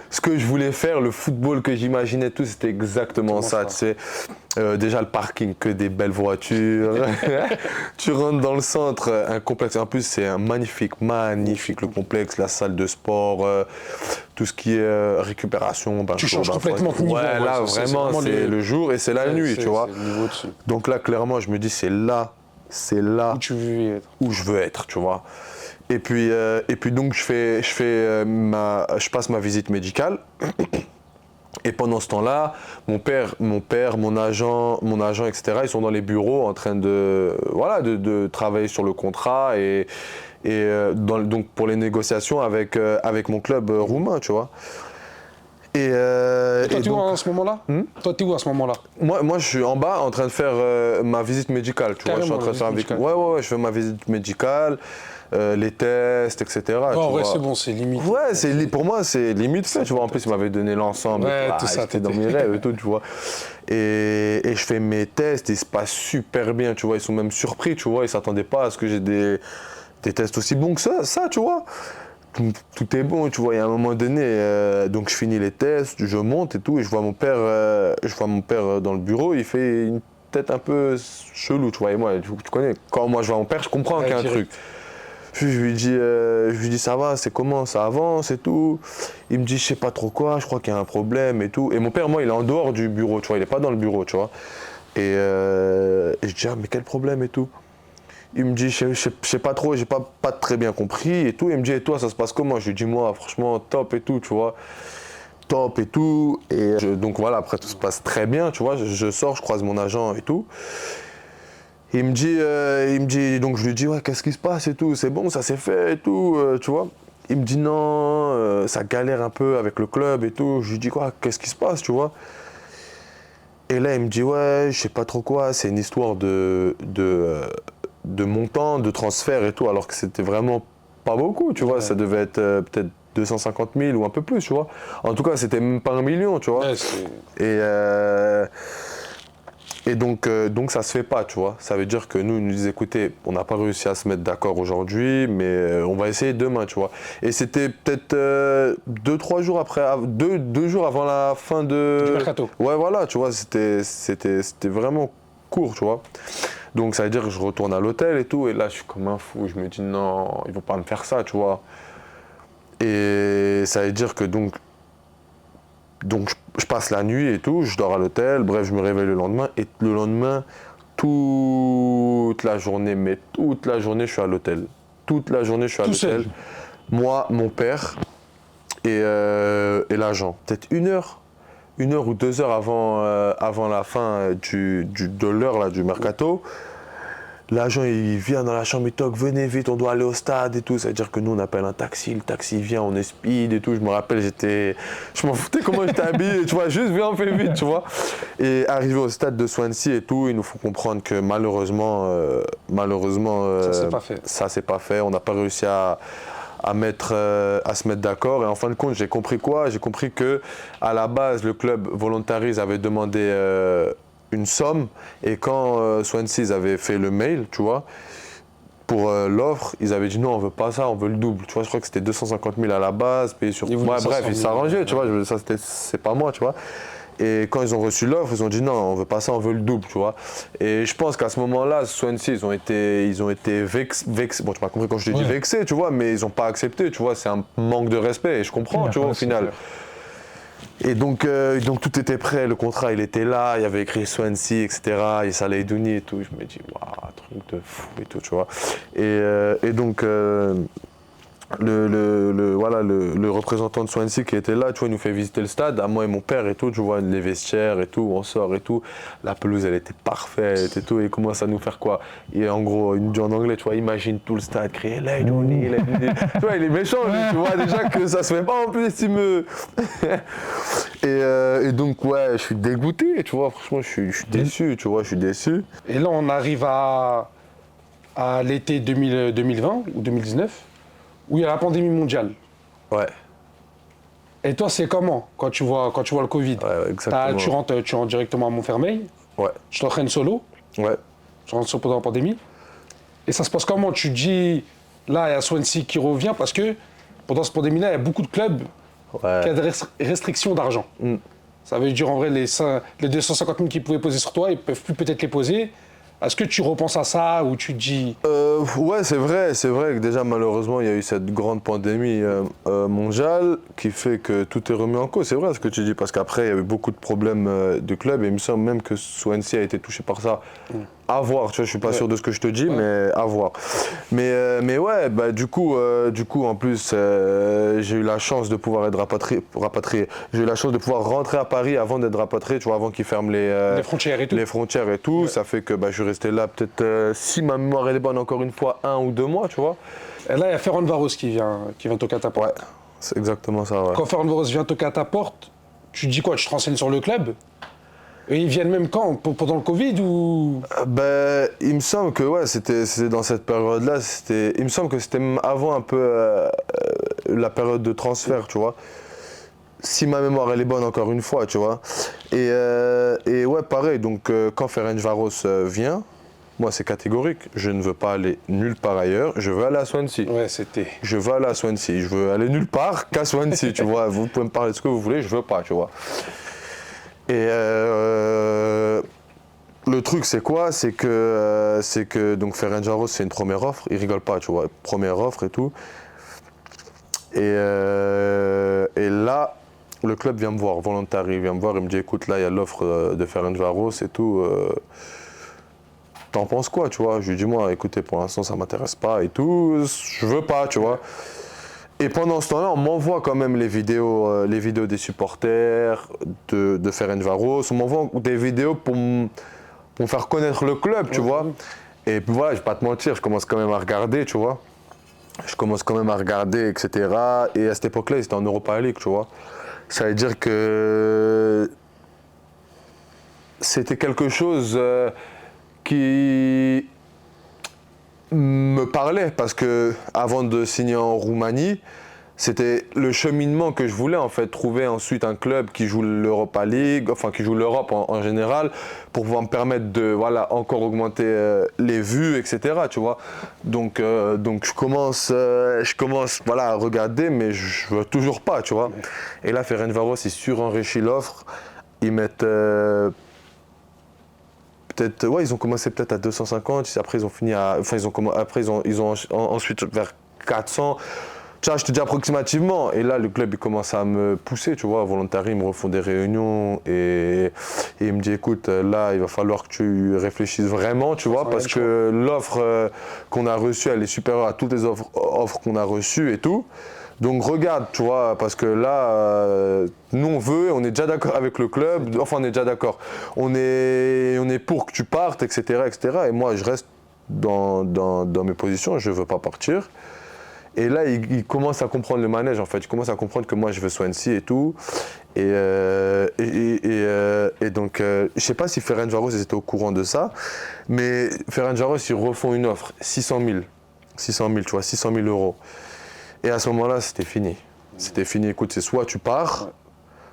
ce que je voulais faire, le football que j'imaginais, tout, c'était exactement ça, tu sais. Déjà le parking, que des belles voitures. Tu rentres dans le centre, un complexe. En plus, c'est un magnifique le complexe, la salle de sport, tout ce qui est récupération. Tu changes complètement de niveau. Ouais, là, vraiment, c'est le jour et c'est la nuit, tu vois. Donc là, clairement, je me dis, c'est là où je veux être, tu vois. Et puis donc je passe ma visite médicale. Et pendant ce temps-là, mon père, mon agent, etc., ils sont dans les bureaux en train de travailler sur le contrat donc pour les négociations avec mon club roumain, tu vois. Et toi, tu es où en ce moment-là? Toi, tu es où à ce moment-là? Moi, je suis en bas en train de faire ma visite médicale, tu vois. Je suis en train de faire ouais, je fais ma visite médicale. Les tests, etc. Oh, ouais, c'est bon, c'est limite. Ouais, pour moi, c'est limite fait, tu vois. En plus, ils m'avaient donné l'ensemble. Ouais, tout ça. J'étais dans mes rêves et tout, tu vois. Et je fais mes tests, ils se passent super bien, tu vois. Ils sont même surpris, tu vois. Ils s'attendaient pas à ce que j'ai des tests aussi bons que ça, tu vois. Tout est bon, tu vois. Il y a un moment donné, donc je finis les tests, je monte et tout, et je vois mon père dans le bureau. Il fait une tête un peu chelou, tu vois. Et moi, tu connais, quand moi je vois mon père, je comprends qu'il y a un truc. Je lui dis ça va, c'est comment, ça avance et tout. Il me dit je sais pas trop quoi, je crois qu'il y a un problème et tout. Et mon père, moi, il est en dehors du bureau, tu vois, il est pas dans le bureau, tu vois. Et je dis mais quel problème et tout. Il me dit je sais pas trop, j'ai pas très bien compris et tout. Il me dit et toi ça se passe comment? Je lui dis moi franchement top et tout, tu vois. Top et tout. Et donc voilà, après tout se passe très bien, tu vois. Je sors, je croise mon agent et tout. Il me dit, donc je lui dis, ouais, qu'est-ce qui se passe et tout, c'est bon, ça s'est fait et tout, tu vois. Il me dit, non, ça galère un peu avec le club et tout. Je lui dis, quoi, qu'est-ce qui se passe, tu vois. Et là, il me dit, ouais, je sais pas trop quoi, c'est une histoire de montant, de transfert et tout, alors que c'était vraiment pas beaucoup, tu vois. Ouais. Ça devait être peut-être 250 000 ou un peu plus, tu vois. En tout cas, c'était même pas 1 million, tu vois. Ouais, Et donc ça se fait pas, tu vois. Ça veut dire que nous, ils nous disent, écoutez, on n'a pas réussi à se mettre d'accord aujourd'hui, mais on va essayer demain, tu vois. Et c'était peut-être 2-3 jours après, 2 jours avant la fin du mercato. Ouais, voilà, tu vois, c'était vraiment court, tu vois. Donc ça veut dire que je retourne à l'hôtel et tout, et là, je suis comme un fou. Je me dis, non, ils vont pas me faire ça, tu vois. Et ça veut dire que donc je passe la nuit et tout, je dors à l'hôtel, bref, je me réveille le lendemain. Et le lendemain, toute la journée, je suis à l'hôtel. Toute la journée, je suis à l'hôtel. Moi, mon père et l'agent. Peut-être 1 heure ou 2 heures avant la fin de l'heure là, du mercato. L'agent, il vient dans la chambre, il toque, venez vite, on doit aller au stade et tout. Ça veut dire que nous, on appelle un taxi, le taxi vient, on est speed et tout. Je me rappelle, je m'en foutais comment j'étais habillé, tu vois, juste viens, on fait vite, tu vois. Et arrivé au stade de Swansea et tout, il nous faut comprendre que malheureusement, Ça s'est pas fait. Ça s'est pas fait. On n'a pas réussi à se mettre d'accord. Et en fin de compte, j'ai compris quoi? J'ai compris que à la base, le club Volontaries avait demandé une somme, et quand Swansea ils avaient fait le mail, tu vois, pour l'offre, ils avaient dit non, on veut pas ça, on veut le double. Tu vois, je crois que c'était 250 000 à la base, payé sur. Ouais, bref, ils s'arrangeaient, tu vois. Ça, c'est pas moi, tu vois. Et quand ils ont reçu l'offre, ils ont dit non, on veut pas ça, on veut le double, tu vois. Et je pense qu'à ce moment-là, Swansea, ils ont été vexés. Bon, tu m'as compris quand je te dis vexés, tu vois, mais ils ont pas accepté, tu vois. C'est un manque de respect, et je comprends, tu vois, au final. Et donc tout était prêt, le contrat il était là, il y avait écrit Swansea, etc. Et Salah Edouni et tout. Je me dis, waouh, truc de fou et tout, tu vois. Et donc le représentant de Swansea qui était là, tu vois, il nous fait visiter le stade, à moi et mon père et tout, tu vois, les vestiaires et tout, on sort et tout. La pelouse, elle était parfaite et tout, et il commence à nous faire quoi? Et en gros, il nous dit en anglais, tu vois, imagine tout le stade crier Salah Edouni, tu vois, il est méchant, lui, tu vois, déjà que ça se fait pas en plus, il me... et donc, ouais, je suis dégoûté, tu vois, franchement, je suis déçu, tu vois, je suis déçu. Et là, on arrive à l'été 2020 ou 2019, où il y a la pandémie mondiale. Ouais. Et toi, c'est comment quand tu vois le Covid? Ouais, exactement. Tu rentres directement à Montfermeil. Ouais. Tu t'entraînes solo. Ouais. Tu rentres solo pendant la pandémie. Et ça se passe comment? Tu dis, là, il y a Swansea qui revient parce que pendant cette pandémie-là, il y a beaucoup de clubs qui ont des restrictions d'argent. Ça veut dire, en vrai, les 250 000 qu'ils pouvaient poser sur toi, ils ne peuvent plus peut-être les poser. Est-ce que tu repenses à ça ou tu te dis... Ouais, c'est vrai que déjà malheureusement il y a eu cette grande pandémie mondiale qui fait que tout est remis en cause. C'est vrai ce que tu dis, parce qu'après il y a eu beaucoup de problèmes de clubs, et il me semble même que Swansea a été touché par ça. À voir, tu vois, je suis pas sûr de ce que je te dis, mais à voir. Mais ouais, bah du coup en plus j'ai eu la chance de pouvoir être rapatrié. J'ai eu la chance de pouvoir rentrer à Paris avant d'être rapatrié, tu vois, avant qu'ils ferment les frontières et tout. Les frontières et tout. Ouais. Ça fait que bah, je suis resté là peut-être, si ma mémoire elle est bonne, encore une fois, 1 ou 2 mois, tu vois. Et là, il y a Ferencváros qui vient toquer à ta porte. Ouais, c'est exactement ça, ouais. Quand Ferencváros vient toquer à ta porte, tu te dis quoi? Tu te renseignes sur le club? Et ils viennent même quand? Pendant le Covid ou? Ben, il me semble que ouais, c'était dans cette période-là. Il me semble que c'était même avant un peu la période de transfert, tu vois. Si ma mémoire elle est bonne, encore une fois, tu vois. Et ouais, pareil. Donc quand Ferencváros vient, moi c'est catégorique. Je ne veux pas aller nulle part ailleurs. Je veux aller à Swansea. Ouais, c'était. Je veux aller à Swansea. Je veux aller nulle part qu'à Swansea, tu vois. Vous pouvez me parler de ce que vous voulez, je veux pas, tu vois. Et le truc c'est quoi? C'est que donc Ferencváros c'est une première offre, il rigole pas, tu vois, première offre et tout. Et là, le club vient me voir, Voluntary vient me voir, il me dit écoute, là il y a l'offre de Ferencváros et tout. T'en penses quoi, tu vois? Je lui dis moi écoutez, pour l'instant ça m'intéresse pas et tout, je veux pas, tu vois. Et pendant ce temps-là, on m'envoie quand même les vidéos des supporters de Ferencváros. On m'envoie des vidéos pour me faire connaître le club, tu vois. Et puis voilà, je vais pas te mentir, je commence quand même à regarder, tu vois. Je commence quand même à regarder, etc. Et à cette époque-là, ils étaient en Europa League, tu vois. Ça veut dire que c'était quelque chose qui me parlait, parce que avant de signer en Roumanie, c'était le cheminement que je voulais en fait, trouver ensuite un club qui joue l'Europa League, enfin qui joue l'Europe en général, pour pouvoir me permettre de voilà, encore augmenter les vues, etc. Tu vois. Donc je commence voilà, à regarder, mais je veux toujours pas, tu vois. Et là, Ferencváros, ils surenrichissent l'offre, ils mettent peut-être, ouais, ils ont commencé peut-être à 250, après ils ont fini à, enfin ils ont ensuite vers 400. Tu vois, je te dis approximativement. Et là, le club il commence à me pousser, tu vois, Voluntary, ils me refont des réunions et il me dit écoute, là, il va falloir que tu réfléchisses vraiment, tu vois, parce que l'offre qu'on a reçue, elle est supérieure à toutes les offres qu'on a reçues et tout. Donc regarde, tu vois, parce que là, nous on veut, on est déjà d'accord avec le club, enfin on est déjà d'accord, on est pour que tu partes, etc., etc. Et moi je reste dans mes positions, je ne veux pas partir. Et là, il commence à comprendre le manège, en fait. Il commence à comprendre que moi, je veux Swansea et tout. Et donc, je ne sais pas si Ferencváros était au courant de ça, mais Ferencváros, ils refont une offre, 600 000. 600 000, tu vois, 600 000 euros. Et à ce moment-là, c'était fini. C'était fini. Écoute, c'est soit tu pars,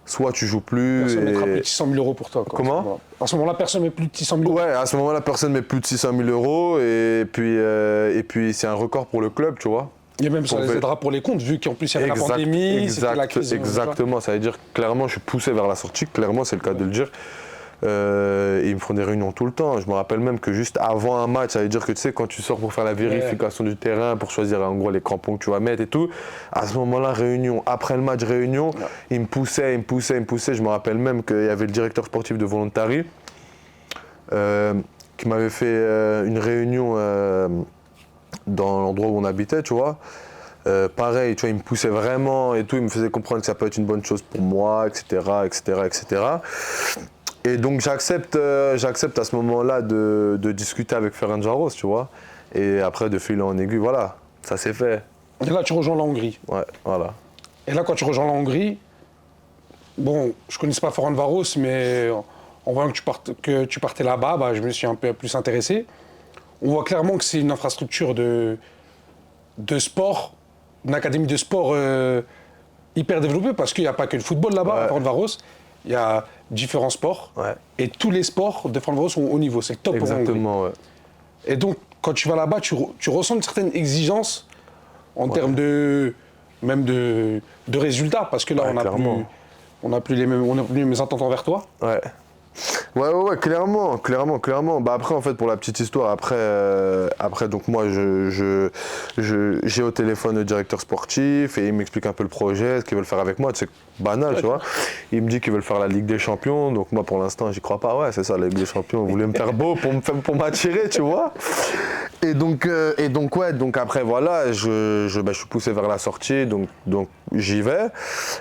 soit tu joues plus. Personne ne mettra plus de 600 000 euros pour toi. Quoi, Comment ? À ce moment-là, personne ne met plus de 600 000 euros. Ouais, à ce moment-là, personne ne met plus de 600 000 euros. Et puis c'est un record pour le club, tu vois. Et même ça les aidera pour les comptes, vu qu'en plus il y avait la pandémie, c'était la crise. Exactement, ça veut dire clairement, je suis poussé vers la sortie, clairement, c'est le cas de le dire. Ils me font des réunions tout le temps. Je me rappelle même que juste avant un match, ça veut dire que tu sais, quand tu sors pour faire la vérification du terrain, pour choisir en gros les crampons que tu vas mettre et tout, à ce moment-là, réunion. Après le match, réunion, ils me poussaient. Je me rappelle même qu'il y avait le directeur sportif de Voluntari qui m'avait fait une réunion dans l'endroit où on habitait, tu vois. Pareil, tu vois, il me poussait vraiment et tout, il me faisait comprendre que ça peut être une bonne chose pour moi, etc., etc., etc. Et donc j'accepte à ce moment-là de discuter avec Ferencváros, tu vois. Et après, de fil en aiguille, voilà, ça s'est fait. Et là, tu rejoins la Hongrie. Ouais, voilà. Et là, quand tu rejoins la Hongrie, bon, je ne connaissais pas Ferencváros, mais en voyant que tu partais là-bas, bah, je me suis un peu plus intéressé. On voit clairement que c'est une infrastructure de sport, une académie de sport hyper développée, parce qu'il n'y a pas que le football là-bas, à Ferencváros. Il y a différents sports, et tous les sports de Ferencváros sont au haut niveau, c'est le top. Exactement, ouais. Et donc, quand tu vas là-bas, tu ressens une certaine exigence en termes de résultats, parce que là, on n'a plus les mêmes attentes envers toi. Ouais, clairement. Bah après, en fait, pour la petite histoire, après donc moi, j'ai au téléphone le directeur sportif et il m'explique un peu le projet, ce qu'ils veulent faire avec moi. C'est banal, tu vois. Il me dit qu'ils veulent faire la Ligue des Champions, donc moi, pour l'instant, j'y crois pas. Ouais, c'est ça, la Ligue des Champions. Vous voulez me faire beau pour m'attirer, tu vois. Et donc après, voilà, je suis poussé vers la sortie, donc j'y vais.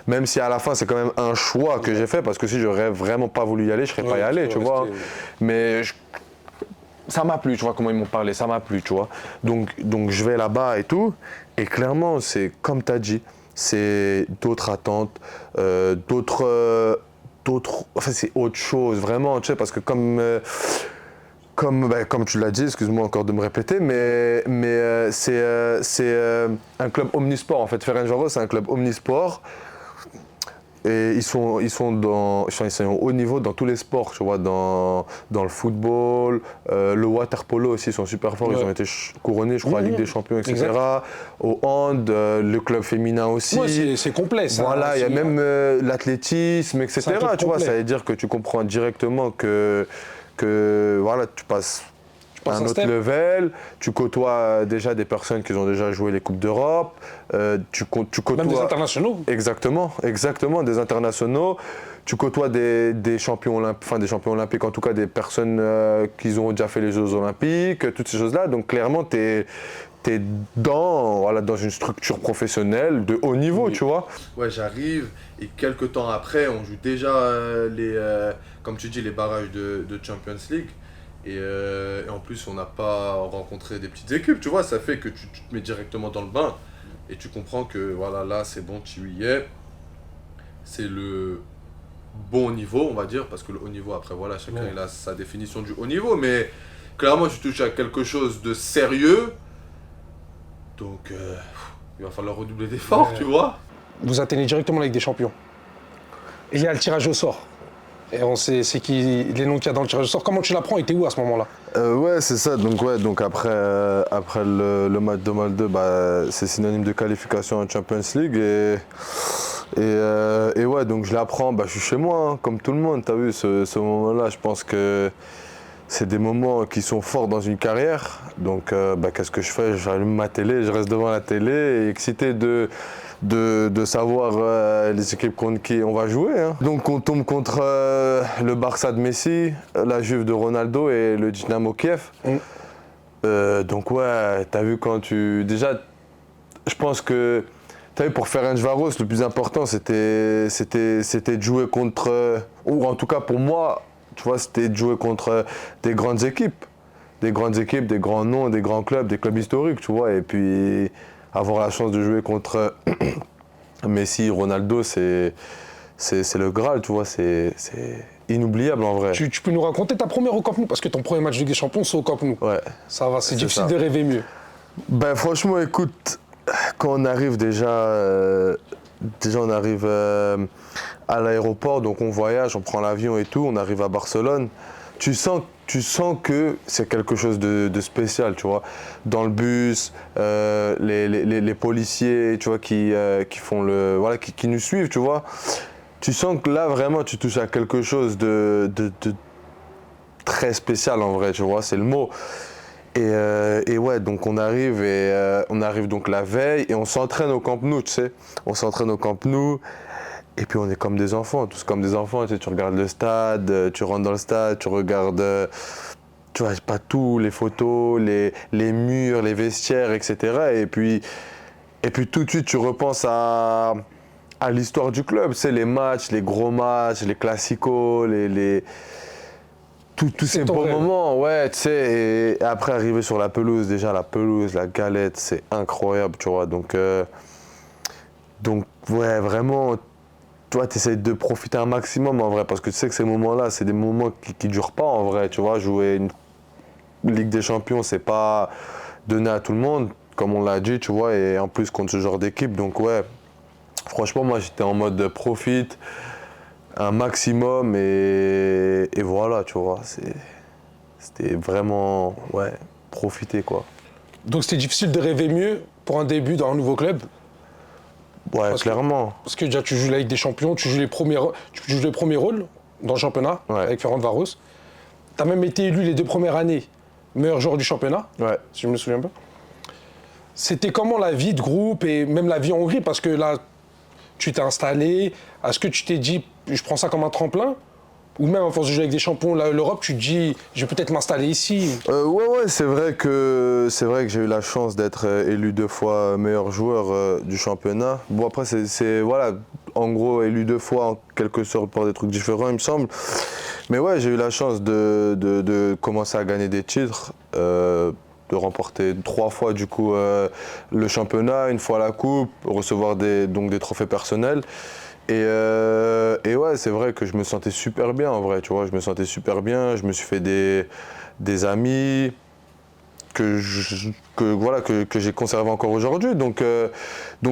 Même si à la fin, c'est quand même un choix que j'ai fait, parce que si j'aurais vraiment pas voulu y aller, je serais pas y aller, tu vois. Mais ça m'a plu, tu vois, comment ils m'ont parlé, ça m'a plu, tu vois. Donc je vais là-bas et tout, et clairement, c'est comme tu as dit, c'est d'autres attentes, enfin c'est autre chose, vraiment, tu sais, parce que comme tu l'as dit, excuse-moi encore de me répéter, mais c'est un club omnisport, en fait. Ferencváros, c'est un club omnisport. Et ils sont au haut niveau dans tous les sports, tu vois, dans le football, le water polo aussi, ils sont super forts, ils ont été couronnés, je crois, à Ligue des Champions, etc. Exact. Au hand, le club féminin aussi. Ouais, c'est complet, ça. Voilà, il y a même l'athlétisme, etc. Tu vois, ça veut dire que tu comprends directement que voilà, tu passes un autre level, tu côtoies déjà des personnes qui ont déjà joué les Coupes d'Europe, tu côtoies... Même des internationaux. Exactement, des internationaux. Tu côtoies des champions olympiques, en tout cas des personnes qui ont déjà fait les Jeux olympiques, toutes ces choses-là. Donc clairement, tu es dans une structure professionnelle de haut niveau, tu vois. Ouais, j'arrive et quelques temps après, on joue déjà comme tu dis, les barrages de Champions League. Et en plus, on n'a pas rencontré des petites équipes, tu vois, ça fait que tu te mets directement dans le bain et tu comprends que voilà, là, c'est bon, tu y es. C'est le bon niveau, on va dire, parce que le haut niveau, après, voilà, chacun il a sa définition du haut niveau, mais clairement, tu touches à quelque chose de sérieux, donc il va falloir redoubler d'efforts, tu vois. Vous atteignez directement la Ligue des Champions. Et il y a le tirage au sort. Et on sait c'est qui les noms qu'il y a dans le tirage au sort. Comment tu l'apprends et t'es où à ce moment-là? Ouais, c'est ça. Donc après le match de Molde, c'est synonyme de qualification en Champions League. Et ouais, donc je l'apprends, je suis chez moi, hein, comme tout le monde. T'as vu, ce moment-là, je pense que c'est des moments qui sont forts dans une carrière. Donc qu'est-ce que je fais? J'allume ma télé, je reste devant la télé, et excité de savoir les équipes contre qui on va jouer. Hein. Donc on tombe contre le Barça de Messi, la Juve de Ronaldo et le Dynamo Kiev. Donc ouais, t'as vu quand tu... Déjà, je pense que... T'as vu, pour Ferencváros, le plus important, c'était de jouer contre... ou en tout cas pour moi, tu vois, c'était de jouer contre des grandes équipes. des grandes équipes, des grands noms, des grands clubs, des clubs historiques, tu vois. Et puis avoir la chance de jouer contre Messi, Ronaldo, c'est le Graal, tu vois. C'est inoubliable en vrai. Tu peux nous raconter ta première au Camp Nou? Parce que ton premier match de Ligue des Champions, c'est au Camp Nou. Ouais. Ça va, c'est difficile ça. de rêver mieux. Ben franchement, écoute, quand on arrive déjà on arrive à l'aéroport, donc on voyage, on prend l'avion et tout, on arrive à Barcelone. Tu sens que c'est quelque chose de spécial, tu vois. Dans le bus, les policiers, tu vois, qui font voilà, qui nous suivent, tu vois. Tu sens que là, vraiment, tu touches à quelque chose de très spécial, en vrai, tu vois, c'est le mot. Et ouais, donc on arrive donc la veille et on s'entraîne au Camp Nou, tu sais. On s'entraîne au Camp Nou et puis on est comme des enfants, tous comme des enfants, tu sais. Tu regardes le stade, tu rentres dans le stade, tu regardes, tu vois, pas tout, les photos, les murs, les vestiaires, etc. Et puis tout de suite, tu repenses à l'histoire du club, tu sais, les matchs, les gros matchs, les classicos, tous ces bons moments, ouais, tu sais, et après arriver sur la pelouse, déjà la pelouse, la galette, c'est incroyable, tu vois, donc ouais, vraiment, toi, tu essaies de profiter un maximum en vrai, parce que tu sais que ces moments-là, c'est des moments qui durent pas en vrai, tu vois, jouer une Ligue des Champions, c'est pas donné à tout le monde, comme on l'a dit, tu vois, et en plus contre ce genre d'équipe, donc ouais, franchement, moi, j'étais en mode profite, un maximum et voilà, tu vois, c'était vraiment, ouais, profiter quoi. Donc c'était difficile de rêver mieux pour un début dans un nouveau club? Ouais, clairement. Parce que déjà tu joues la Ligue des Champions, tu joues les premiers rôles dans le championnat, ouais, avec Ferencváros. Tu as même été élu les 2 premières années meilleur joueur du championnat, ouais, si je me souviens pas. C'était comment la vie de groupe et même la vie en Hongrie? Parce que là, tu t'es installé, est-ce que tu t'es dit, je prends ça comme un tremplin? Ou même à force de jouer avec des champions, l'Europe, tu te dis, je vais peut-être m'installer ici? Ouais, c'est vrai que j'ai eu la chance d'être élu 2 fois meilleur joueur du championnat. Bon, après, c'est voilà, en gros, élu 2 fois en quelque sorte pour des trucs différents, il me semble. Mais ouais, j'ai eu la chance de commencer à gagner des titres, de remporter 3 fois du coup le championnat, 1 fois la coupe, recevoir donc des trophées personnels. Et ouais, c'est vrai que je me sentais super bien en vrai, tu vois, je me sentais super bien, je me suis fait des amis que j'ai conservé encore aujourd'hui. Donc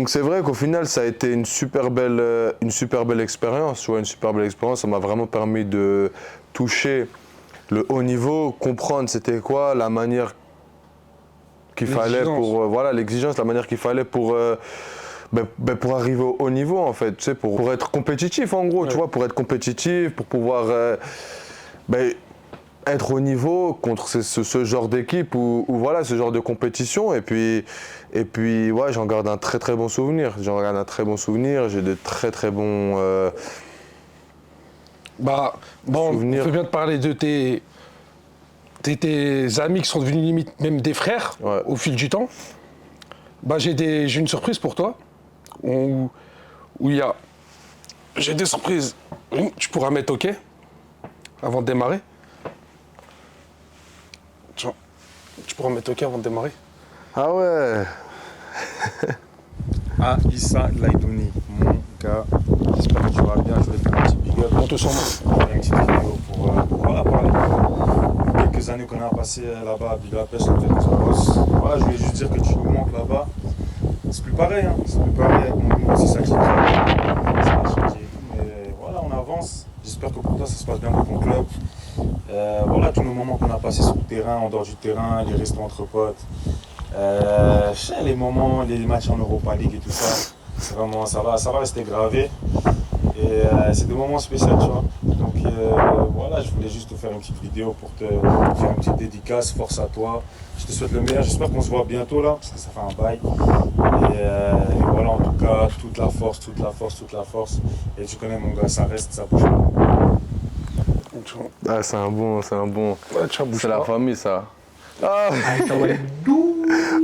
c'est vrai qu'au final, ça a été une super belle expérience, tu vois, une super belle expérience. Ça m'a vraiment permis de toucher le haut niveau, comprendre c'était quoi la manière qu'il fallait pour l'exigence, la manière qu'il fallait pour arriver au haut niveau en fait, tu sais, pour être compétitif en gros, ouais. Tu vois, pour être compétitif, pour pouvoir être au niveau contre ce genre d'équipe ou voilà, ce genre de compétition et puis ouais, j'en garde un très très bon souvenir. J'ai de très très bons souvenirs. On fait bien de parler de tes amis qui sont devenus limite même des frères, ouais, au fil du temps. J'ai une surprise pour toi. J'ai des surprises. Tu pourras mettre OK avant de démarrer. Tu pourras mettre OK avant de démarrer. Ah ouais. Issa Laïdouni, mon gars. J'espère que tu vas bien. Je voulais faire un petit big up. On te sent mal. Une petite vidéo pour parler de quelques années qu'on a passées là-bas à Budapest, en Ferencváros. Voilà, je voulais juste dire que tu nous manques là-bas. C'est plus pareil, hein. C'est plus pareil avec mon numéro 6 à mais voilà, on avance. J'espère que pour toi, ça se passe bien pour ton club. Voilà, tous nos moments qu'on a passés sur le terrain, en dehors du terrain, les restos entre potes, les moments, les matchs en Europa League et tout ça, c'est vraiment, ça va rester gravé. Et c'est des moments spéciaux, tu vois. Donc voilà, je voulais juste te faire une petite vidéo pour te faire une petite dédicace, force à toi. Je te souhaite le meilleur, j'espère qu'on se voit bientôt là, parce que ça fait un bail. Et voilà, en tout cas, toute la force. Et tu connais mon gars, ça reste, ça bouge pas. Ah, c'est un bon. Ouais, c'est la famille, ça. Ah,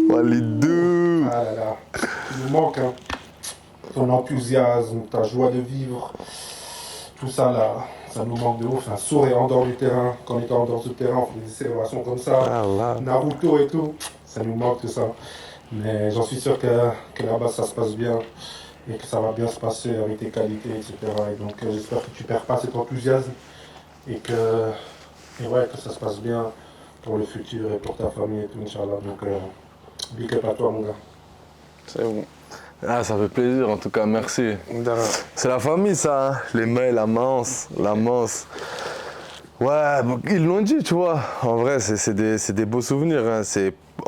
Walidou. Ah là là, tu nous manques, hein. Ton enthousiasme, ta joie de vivre. tout ça là, ça nous manque de ouf. Un sourire en dehors du terrain, quand on était en dehors du terrain, on fait des célébrations comme ça, Naruto et tout, ça nous manque tout ça. Mais j'en suis sûr que là-bas ça se passe bien et que ça va bien se passer avec tes qualités, etc. Et donc j'espère que tu perds pas cet enthousiasme et que ça se passe bien pour le futur et pour ta famille et tout, Inch'Allah. Donc big up à toi mon gars. C'est bon. Ah, ça fait plaisir, en tout cas, merci. C'est la famille, ça, hein. Les mails, la manse. Ouais, bon, ils l'ont dit, tu vois. En vrai, c'est des beaux souvenirs. Hein.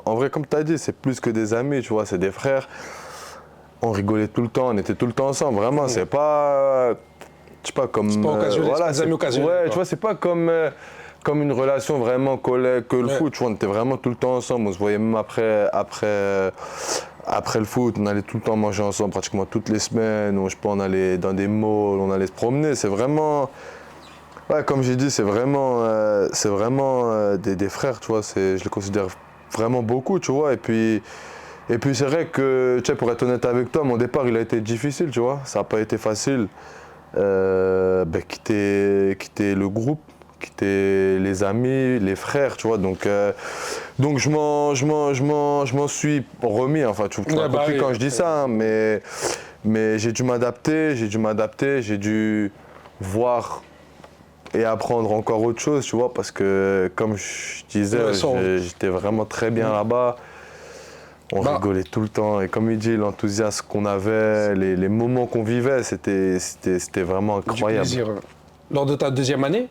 En vrai, comme tu as dit, c'est plus que des amis, tu vois, c'est des frères. On rigolait tout le temps, on était tout le temps ensemble. Vraiment, c'est pas... Je sais pas, comme... C'est pas occasionnel, voilà, c'est des amis occasionnels. Ouais, tu vois, c'est pas comme une relation vraiment collègue que le foot, tu vois. On était vraiment tout le temps ensemble. On se voyait même après le foot, on allait tout le temps manger ensemble, pratiquement toutes les semaines. On allait dans des malls, on allait se promener. C'est vraiment... Ouais, comme j'ai dit, c'est vraiment des frères, tu vois. Je les considère vraiment beaucoup, tu vois. Et puis c'est vrai que, tu sais, pour être honnête avec toi, mon départ, il a été difficile, tu vois. Ça n'a pas été facile. Quitter le groupe, quitter les amis, les frères, tu vois. Donc je m'en suis remis, enfin, tu m'as compris quand je dis ça, hein, mais j'ai dû m'adapter, j'ai dû voir et apprendre encore autre chose, tu vois, parce que, comme je disais, j'étais vraiment très bien là-bas. On rigolait tout le temps, et comme il dit, l'enthousiasme qu'on avait, les moments qu'on vivait, c'était vraiment incroyable. Du plaisir. Lors de ta deuxième année,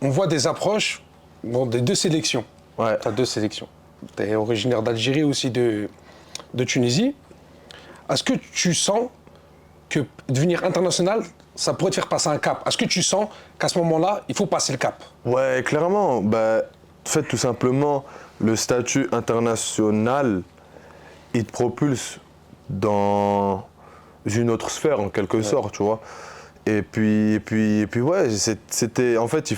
on voit des approches dans des deux sélections. Ouais. Tu as deux sélections. Tu es originaire d'Algérie, aussi de Tunisie. Est-ce que tu sens que devenir international, ça pourrait te faire passer un cap? Est-ce que tu sens qu'à ce moment-là, il faut passer le cap? Ouais, clairement. En fait, tout simplement, le statut international, il te propulse dans une autre sphère, en quelque sorte, tu vois. Et puis ouais, en fait,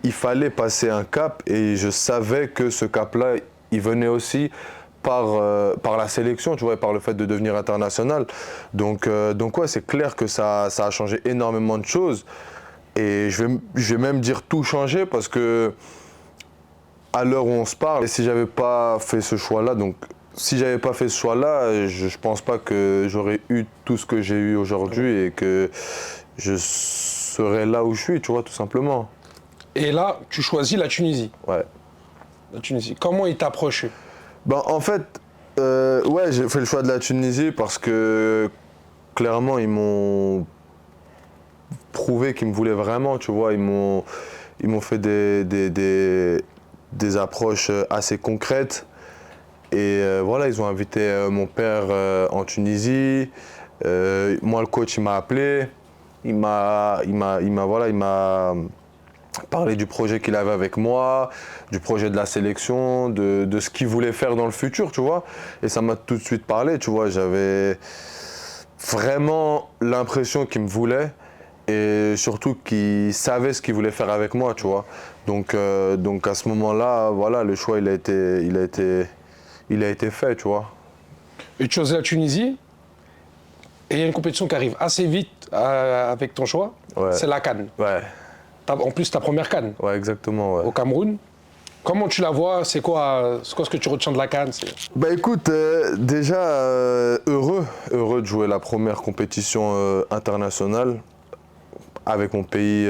il fallait passer un cap, et je savais que ce cap-là, il venait aussi par la sélection, tu vois, et par le fait de devenir international. Donc ouais, c'est clair que ça a changé énormément de choses. Et je vais même dire tout changer, parce que à l'heure où on se parle, et si j'avais pas fait ce choix-là, je pense pas que j'aurais eu tout ce que j'ai eu aujourd'hui, et que je serais là où je suis, tu vois, tout simplement. Et là, tu choisis la Tunisie. Ouais. La Tunisie. Comment ils t'approchent? En fait, ouais, j'ai fait le choix de la Tunisie parce que clairement, ils m'ont prouvé qu'ils me voulaient vraiment, tu vois. Ils m'ont fait des approches assez concrètes. Et voilà, ils ont invité mon père en Tunisie. Moi, le coach, il m'a appelé. Il m'a parlé du projet qu'il avait avec moi, du projet de la sélection, de ce qu'il voulait faire dans le futur, tu vois. Et ça m'a tout de suite parlé, tu vois. J'avais vraiment l'impression qu'il me voulait, et surtout qu'il savait ce qu'il voulait faire avec moi, tu vois. Donc à ce moment-là, voilà, le choix, il a été fait, tu vois. Et tu choisis la Tunisie, et il y a une compétition qui arrive assez vite avec ton choix, c'est la CAN. Ouais. En plus, ta première CAN. Ouais, exactement, ouais. Au Cameroun. Comment tu la vois? C'est quoi ce que tu retiens de la CAN? Écoute, déjà, heureux de jouer la première compétition internationale avec mon pays.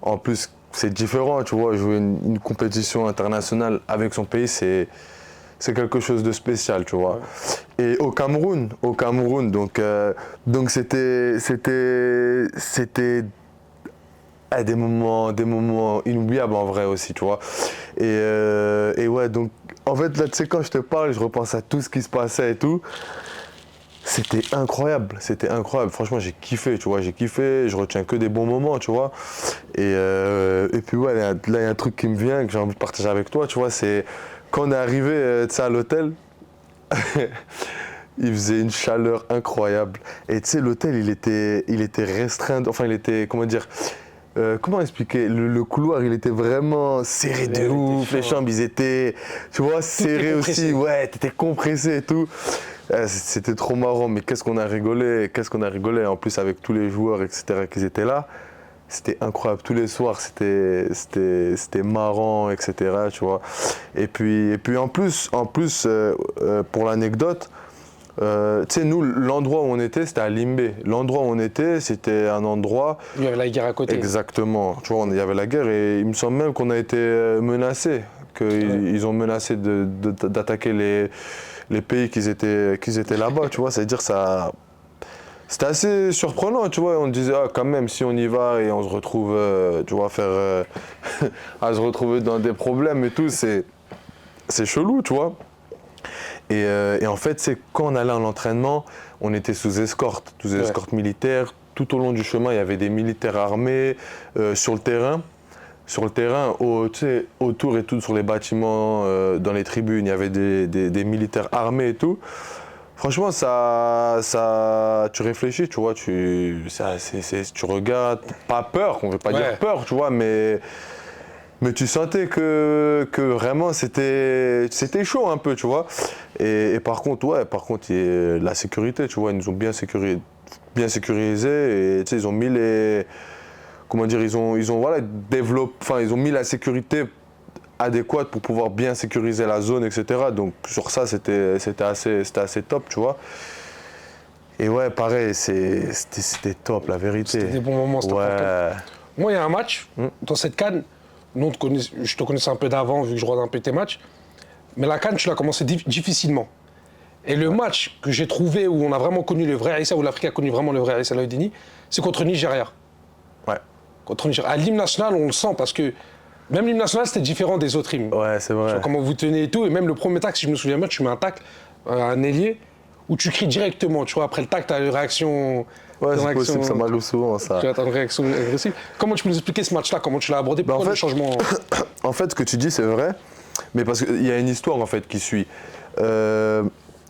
En plus, c'est différent, tu vois, jouer une compétition internationale avec son pays, c'est quelque chose de spécial, tu vois. Et au Cameroun, donc c'était des moments inoubliables en vrai aussi, tu vois. Et ouais, donc en fait là, tu sais, quand je te parle, je repense à tout ce qui se passait et tout. C'était incroyable. Franchement, j'ai kiffé, tu vois, je retiens que des bons moments, tu vois. Et puis ouais, là, il y a un truc qui me vient, que j'ai envie de partager avec toi, tu vois, c'est quand on est arrivé à l'hôtel, il faisait une chaleur incroyable. Et tu sais, l'hôtel, il était restreint, enfin, il était, comment dire, comment expliquer, le couloir il était vraiment serré de ouf, les chambres ils étaient, tu vois, serrés aussi, ouais, t'étais compressé et tout. C'était trop marrant, mais qu'est-ce qu'on a rigolé, en plus avec tous les joueurs, etc., qui étaient là. C'était incroyable, tous les soirs c'était marrant, etc., tu vois. Et puis en plus pour l'anecdote, tu sais, nous, l'endroit où on était, c'était à Limbé. L'endroit où on était, c'était un endroit... Il y avait la guerre à côté. Exactement. Tu vois, il y avait la guerre et il me semble même qu'on a été menacés, qu'ils ont menacé d'attaquer les pays qui étaient là-bas, tu vois. C'est-à-dire ça... C'était assez surprenant, tu vois. On disait, ah, quand même, si on y va et on se retrouve, tu vois, à se retrouver dans des problèmes et tout, c'est chelou, tu vois. Et en fait, c'est quand on allait à l'entraînement, on était sous escorte militaire. Tout au long du chemin, il y avait des militaires armés sur le terrain. Sur le terrain, tu sais, autour et tout, sur les bâtiments, dans les tribunes, il y avait des militaires armés et tout. Franchement, tu réfléchis, tu vois, tu regardes, pas peur, on ne veut pas dire peur, tu vois, mais tu sentais que vraiment c'était chaud un peu, tu vois. Et par contre, la sécurité, tu vois, ils nous ont bien sécurisé et tu sais, ils ont mis ils ont mis la sécurité adéquate pour pouvoir bien sécuriser la zone, etc. Donc sur ça, c'était assez top, tu vois. Et ouais, pareil, c'était top, la vérité. C'était des bons moments, c'était important. Moi, il y a un match, dans cette CAN, je te connaissais un peu d'avant, vu que je regarde un peu tes matchs, mais la CAN, tu l'as commencé difficilement. Et le match que j'ai trouvé où on a vraiment connu le vrai Aïssa, où l'Afrique a connu vraiment le vrai Aïssa Laudini, c'est contre Nigeria. Ouais. Contre Nigeria. À l'hymne national, on le sent parce que même l'hymne national, c'était différent des autres hymnes. Ouais, c'est vrai. Genre, comment vous tenez et tout. Et même le premier tacle, si je me souviens bien, tu mets un tacle, un ailier, où tu cries directement. Tu vois, après le tacle, tu as une réaction. Ouais, c'est possible, ça m'arrive souvent, ça. Tu as une réaction agressive. Comment tu peux nous expliquer ce match-là? Comment tu l'as abordé? Pourquoi le changement? En fait, ce que tu dis, c'est vrai. Mais parce qu'il y a une histoire, en fait, qui suit.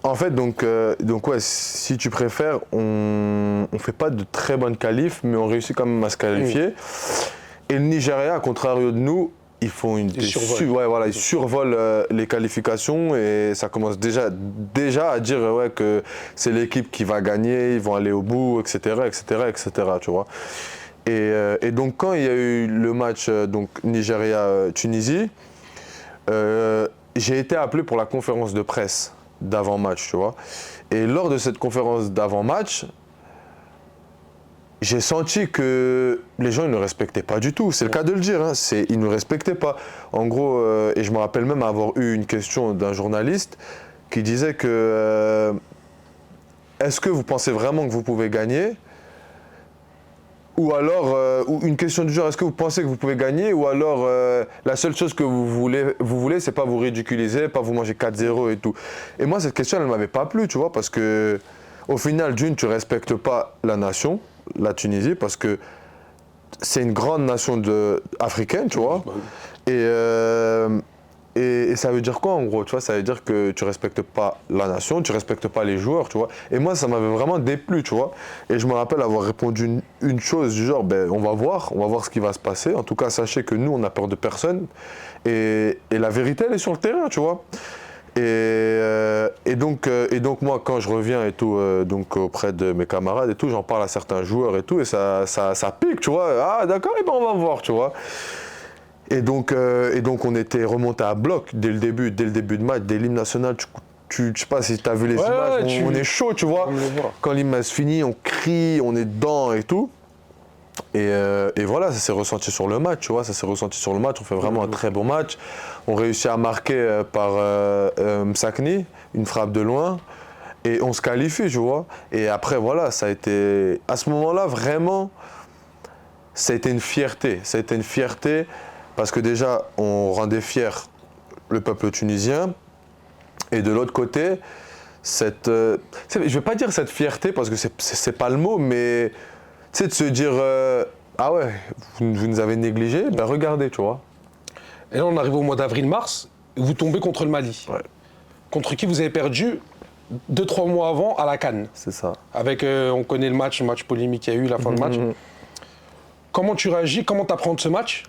En fait, donc ouais, si tu préfères, on fait pas de très bonnes qualifs, mais on réussit quand même à se qualifier. Et le Nigeria, à contrario de nous, ils survolent les qualifications et ça commence déjà à dire que c'est l'équipe qui va gagner, ils vont aller au bout, etc., tu vois. Et donc quand il y a eu le match Nigeria-Tunisie, j'ai été appelé pour la conférence de presse d'avant-match, tu vois. Et lors de cette conférence d'avant-match, j'ai senti que les gens ils ne respectaient pas du tout. C'est le cas de le dire, hein. Ils ne respectaient pas. En gros, et je me rappelle même avoir eu une question d'un journaliste qui disait que est-ce que vous pensez vraiment que vous pouvez gagner ? Ou alors, ou une question du genre, est-ce que vous pensez que vous pouvez gagner ? Ou alors, la seule chose que vous voulez, c'est pas vous ridiculiser, pas vous manger 4-0 et tout. Et moi, cette question, elle ne m'avait pas plu, tu vois, parce que au final, d'une, tu respectes pas la nation, la Tunisie, parce que c'est une grande nation africaine, tu vois. Et ça veut dire quoi en gros, tu vois? Ça veut dire que tu respectes pas la nation, tu respectes pas les joueurs, tu vois. Et moi, ça m'avait vraiment déplu, tu vois. Et je me rappelle avoir répondu une chose du genre, on va voir ce qui va se passer. En tout cas, sachez que nous, on n'a peur de personne. Et la vérité, elle est sur le terrain, tu vois. Et donc moi, quand je reviens et tout, donc auprès de mes camarades et tout, j'en parle à certains joueurs et tout, et ça pique, tu vois. Ah d'accord, et ben on va voir, tu vois. Et donc on était remonté à bloc dès le début de match, dès l'hymne national. Je sais pas si tu as vu les images, on est chaud, tu vois. Quand l'hymne se finit, on crie, on est dedans et tout. Et voilà, ça s'est ressenti sur le match, tu vois. Ça s'est ressenti sur le match. On fait vraiment un très bon match. On réussit à marquer par Msakni, une frappe de loin. Et on se qualifie, tu vois. Et après, voilà, ça a été... À ce moment-là, vraiment, ça a été une fierté. Ça a été une fierté parce que déjà, on rendait fier le peuple tunisien. Et de l'autre côté, je ne vais pas dire cette fierté parce que c'est pas le mot, mais... Tu sais, de se dire, ah ouais, vous nous avez négligés, ben regardez, tu vois. Et là, on arrive au mois d'avril-mars, et vous tombez contre le Mali. Ouais. Contre qui vous avez perdu 2-3 mois avant à la CAN. C'est ça. Avec, on connaît le match polémique qu'il y a eu, la fin de match. comment tu réagis, comment tu appréhendes ce match?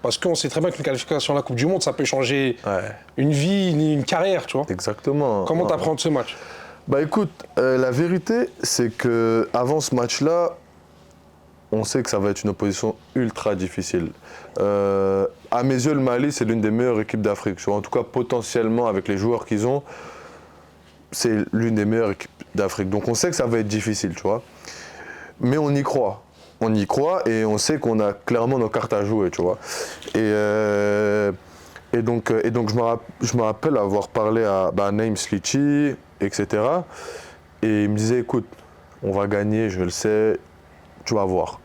Parce qu'on sait très bien qu'une qualification à la Coupe du Monde, ça peut changer une vie, une carrière, tu vois. Exactement. Comment tu appréhendes ce match? Bah écoute, la vérité, c'est qu'avant ce match-là, on sait que ça va être une opposition ultra difficile. À mes yeux, le Mali, c'est l'une des meilleures équipes d'Afrique. En tout cas, potentiellement, avec les joueurs qu'ils ont, c'est l'une des meilleures équipes d'Afrique. Donc on sait que ça va être difficile, tu vois. Mais on y croit. On y croit et on sait qu'on a clairement nos cartes à jouer, tu vois. Et donc je me rappelle avoir parlé à Naïm Slitchi, etc. Et il me disait, écoute, on va gagner, je le sais, tu vas voir.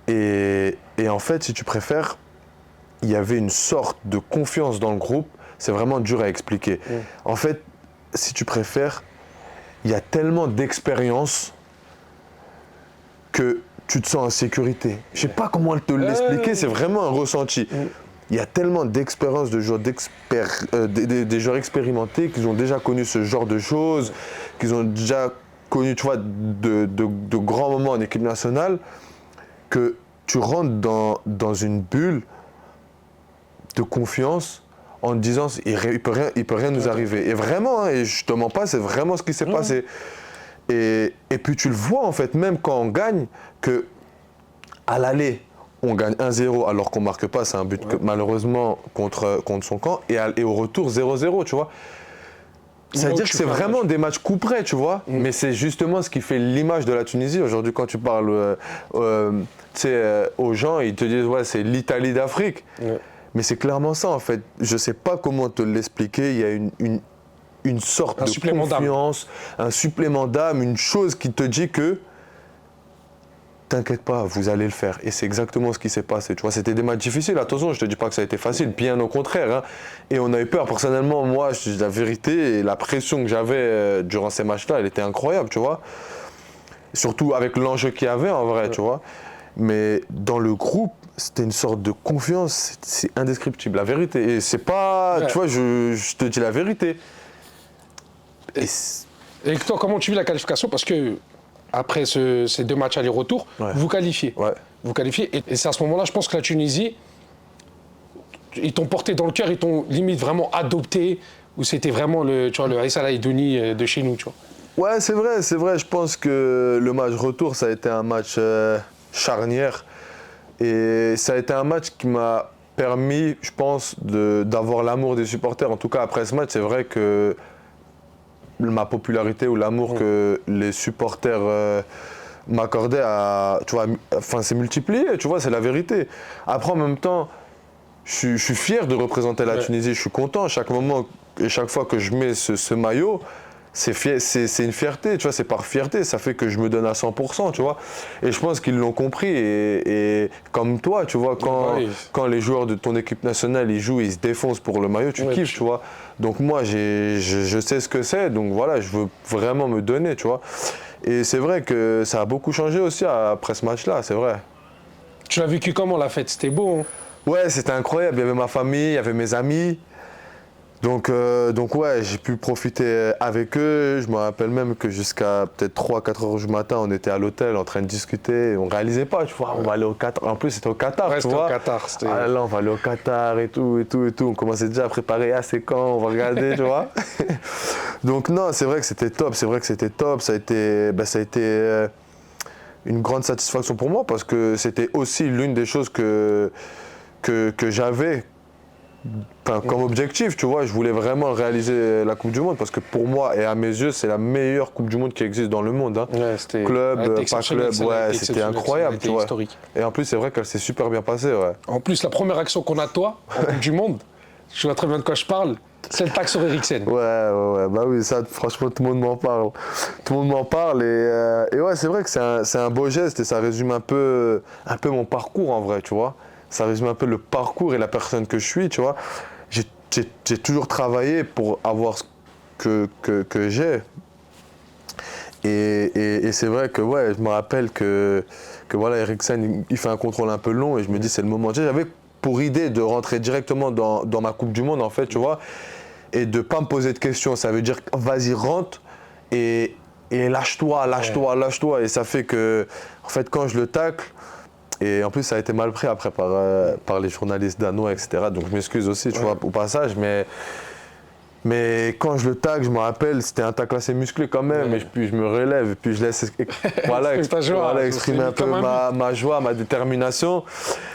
Et en fait, si tu préfères, il y avait une sorte de confiance dans le groupe. C'est vraiment dur à expliquer. En fait, si tu préfères, il y a tellement d'expérience que tu te sens en sécurité. Je ne sais pas comment te l'expliquer, c'est vraiment un ressenti. Il y a tellement d'expérience de joueurs, des joueurs expérimentés qui ont déjà connu ce genre de choses, qui ont déjà connu, tu vois, de grands moments en équipe nationale, que tu rentres dans une bulle de confiance en te disant il peut rien nous arriver. Et vraiment, hein, et je te mens pas, c'est vraiment ce qui s'est passé. Et puis tu le vois en fait, même quand on gagne, que à l'aller, on gagne 1-0 alors qu'on marque pas, c'est un but que, malheureusement contre son camp, et au retour 0-0, tu vois. C'est-à-dire que c'est vraiment des matchs coup près, tu vois. Mais c'est justement ce qui fait l'image de la Tunisie. Aujourd'hui, quand tu parles aux gens, ils te disent ouais, c'est l'Italie d'Afrique. Mais c'est clairement ça en fait. Je sais pas comment te l'expliquer. Il y a une sorte de confiance, un supplément d'âme, une chose qui te dit que t'inquiète pas, vous allez le faire. Et c'est exactement ce qui s'est passé. Tu vois, c'était des matchs difficiles. Attention, je te dis pas que ça a été facile, bien au contraire. Hein. Et on a eu peur. Personnellement, moi, je dis la vérité, et la pression que j'avais durant ces matchs-là, elle était incroyable, tu vois. Surtout avec l'enjeu qu'il y avait en vrai, tu vois. Mais dans le groupe, c'était une sorte de confiance, c'est indescriptible, la vérité. Et c'est pas, tu vois, je te dis la vérité. Et toi, comment tu vis la qualification? Parce que après ces 2 matchs aller-retour, vous qualifiez. Vous qualifiez. Et c'est à ce moment-là, je pense que la Tunisie, ils t'ont porté dans le cœur, ils t'ont limite vraiment adopté, ou c'était vraiment le Aïssa Laïdouni de chez nous, tu vois. Ouais, c'est vrai. Je pense que le match retour, ça a été un match charnière. Et ça a été un match qui m'a permis, je pense, d'avoir l'amour des supporters. En tout cas, après ce match, c'est vrai que ma popularité ou l'amour que les supporters m'accordaient s'est multiplié, tu vois, c'est la vérité. Après, en même temps, je suis fier de représenter la Tunisie, je suis content. Chaque moment et chaque fois que je mets ce maillot, c'est une fierté, tu vois, c'est par fierté, ça fait que je me donne à 100%, tu vois. Et je pense qu'ils l'ont compris. Et comme toi, tu vois, quand les joueurs de ton équipe nationale, ils jouent, ils se défoncent pour le maillot, tu kiffes, tu vois. Donc moi, je sais ce que c'est, donc voilà, je veux vraiment me donner, tu vois. Et c'est vrai que ça a beaucoup changé aussi après ce match-là, c'est vrai. Tu l'as vécu comment la fête? C'était beau, hein? Ouais, c'était incroyable, il y avait ma famille, il y avait mes amis. Donc ouais, j'ai pu profiter avec eux. Je me rappelle même que jusqu'à peut-être 3-4 heures du matin, on était à l'hôtel en train de discuter. On réalisait pas, tu vois, on va aller au Qatar. En plus, c'était au Qatar, tu vois. Au Qatar, ah là, on va aller au Qatar et tout. On commençait déjà à préparer, c'est quand, on va regarder, tu vois. Donc non, c'est vrai que c'était top. Ça a été une grande satisfaction pour moi parce que c'était aussi l'une des choses que j'avais comme objectif, tu vois. Je voulais vraiment réaliser la Coupe du Monde parce que pour moi et à mes yeux, c'est la meilleure Coupe du Monde qui existe dans le monde. Hein. Club, pas club, c'était incroyable, tu vois. Et en plus, c'est vrai qu'elle s'est super bien passée, ouais. En plus, la première action qu'on a de toi en Coupe du Monde, je vois très bien de quoi je parle, c'est le tac sur Eriksen. Ouais, bah oui, ça, franchement, tout le monde m'en parle. Tout le monde m'en parle et ouais, c'est vrai que c'est un beau geste et ça résume un peu mon parcours en vrai, tu vois. Ça résume un peu le parcours et la personne que je suis, tu vois. J'ai toujours travaillé pour avoir ce que j'ai. Et c'est vrai que ouais, je me rappelle que voilà, Eriksen, il fait un contrôle un peu long et je me dis c'est le moment. J'avais pour idée de rentrer directement dans ma Coupe du Monde en fait, tu vois, et de pas me poser de questions. Ça veut dire vas-y, rentre et lâche-toi. Et ça fait que, en fait, quand je le tacle, Et en plus, ça a été mal pris après par les journalistes danois, etc. Donc je m'excuse aussi, tu vois, au passage, mais quand je le tag, je me rappelle, c'était un tacle assez musclé quand même, et puis je me relève, et puis je laisse exprimer un peu ma joie, ma détermination.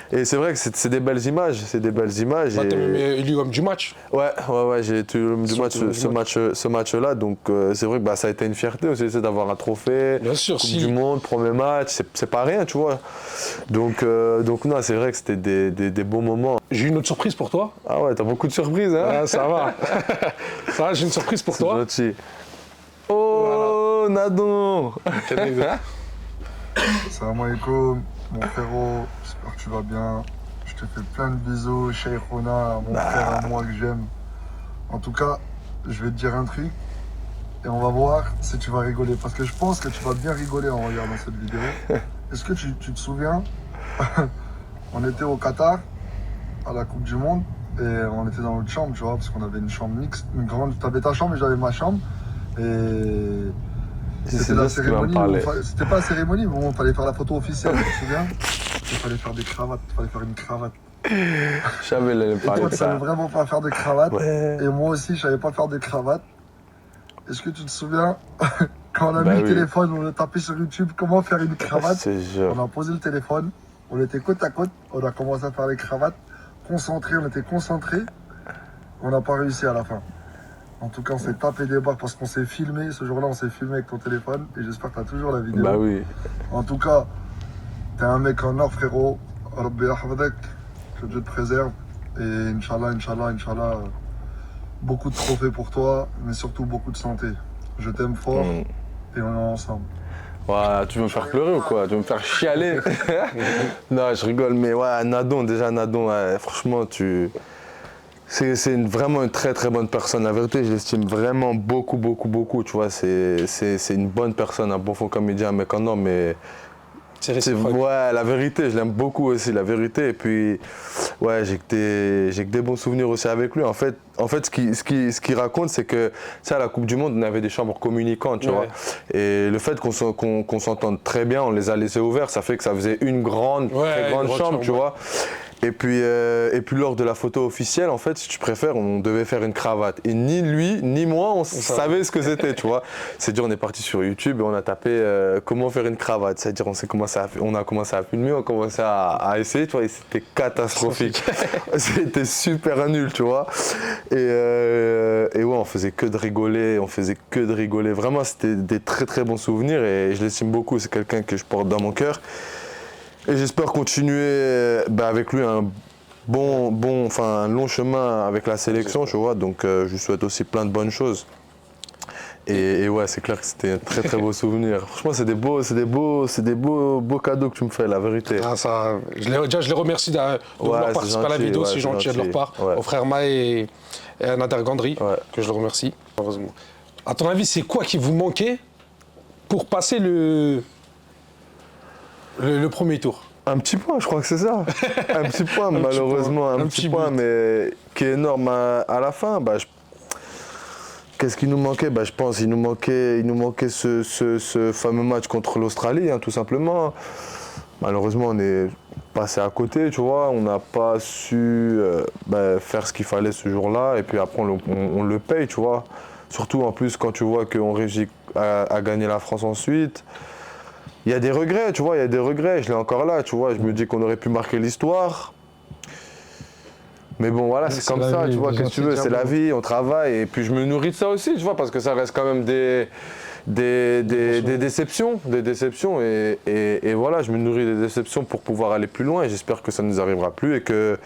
Et c'est vrai que c'est des belles images, c'est des belles images. Bah, t'as même élu homme du match. Ouais, j'ai été l'homme du match ce match-là, donc c'est vrai que bah, ça a été une fierté aussi d'avoir un trophée, bien sûr, Coupe du Monde, premier match, c'est pas rien, tu vois. Donc non, c'est vrai que c'était des beaux moments. J'ai une autre surprise pour toi. Ah ouais, t'as beaucoup de surprises, hein. Ah, ça va. Ça va, j'ai une surprise pour toi. Gentil. Oh, voilà. Nadon. Salam alaikum, mon frérot, j'espère que tu vas bien. Je te fais plein de bisous, Cheikh Rona, mon frère à moi que j'aime. En tout cas, je vais te dire un truc et on va voir si tu vas rigoler. Parce que je pense que tu vas bien rigoler en regardant cette vidéo. Est-ce que tu te souviens, on était au Qatar, à la Coupe du Monde, et on était dans notre chambre, tu vois, parce qu'on avait une chambre mixte, une grande. T'avais ta chambre et j'avais ma chambre. Et c'était la cérémonie. C'était pas la cérémonie, mais bon, il fallait faire la photo officielle, tu te souviens? Il fallait faire des cravates, il fallait faire une cravate. Je savais l'année Et toi, tu savais vraiment pas faire de cravate. Ouais. Et moi aussi, je savais pas faire de cravate. Est-ce que tu te souviens, quand on a mis le téléphone, on a tapé sur YouTube comment faire une cravate? On a posé le téléphone, on était côte à côte, on a commencé à faire les cravates. Concentrés, on était concentrés. On n'a pas réussi à la fin. En tout cas, on s'est tapé des barres parce qu'on s'est filmé. Ce jour-là, on s'est filmé avec ton téléphone. Et j'espère que tu as toujours la vidéo. Bah oui. En tout cas, t'es un mec en or, frérot. Rabbi Yahfadek, que Dieu te préserve. Et Inch'Allah, beaucoup de trophées pour toi, mais surtout beaucoup de santé. Je t'aime fort et on est ensemble. Ouais, tu veux me faire pleurer ou quoi? Tu veux me faire chialer? Non, je rigole, mais ouais, Nadon, ouais, franchement, c'est vraiment une très très bonne personne. La vérité, je l'estime vraiment beaucoup, tu vois. C'est une bonne personne, un bon fond comédien, un mec en or, mais ouais, la vérité, je l'aime beaucoup aussi, la vérité. Et puis, ouais, j'ai que des bons souvenirs aussi avec lui. En fait, ce qu'il raconte, c'est que, tu sais, à la Coupe du Monde, on avait des chambres communicantes, tu vois. Et le fait qu'on s'entende très bien, on les a laissés ouverts, ça fait que ça faisait une très grande chambre, tu vois. Et puis lors de la photo officielle, en fait, si tu préfères, on devait faire une cravate. Et ni lui, ni moi, on savait ce que c'était, tu vois. C'est-à-dire, on est parti sur YouTube et on a tapé comment faire une cravate. C'est-à-dire, on a commencé à filmer, on a commencé à essayer, tu vois, et c'était catastrophique. C'était super nul, tu vois. Et ouais, on faisait que de rigoler, Vraiment, c'était des très très bons souvenirs et je l'estime beaucoup. C'est quelqu'un que je porte dans mon cœur. Et j'espère continuer avec lui un long chemin avec la sélection, tu vois. Donc je lui souhaite aussi plein de bonnes choses. Et ouais, c'est clair que c'était un très très beau souvenir. Franchement, c'est des beaux cadeaux que tu me fais, la vérité. Ah, ça, je les remercie de vouloir participer à la vidéo, c'est gentil de leur part. Au frère Maë et à Nader Gandry, que je le remercie. Heureusement. À ton avis, c'est quoi qui vous manquait pour passer le premier tour? Un petit point, je crois que c'est ça. Un petit point, malheureusement, un petit point, mais qui est énorme à la fin. Qu'est-ce qui nous manquait? Je pense qu'il nous manquait ce fameux match contre l'Australie, hein, tout simplement. Malheureusement, on est passé à côté, tu vois. On n'a pas su faire ce qu'il fallait ce jour-là. Et puis après, on le paye, tu vois. Surtout en plus quand tu vois qu'on réussit à gagner la France ensuite. Il y a des regrets, tu vois, je l'ai encore là, tu vois, je me dis qu'on aurait pu marquer l'histoire. Mais bon, voilà, c'est comme ça, tu vois, qu'est-ce que tu veux, c'est la vie, on travaille, et puis je me nourris de ça aussi, tu vois, parce que ça reste quand même des déceptions, et voilà, je me nourris des déceptions pour pouvoir aller plus loin, et j'espère que ça ne nous arrivera plus, et que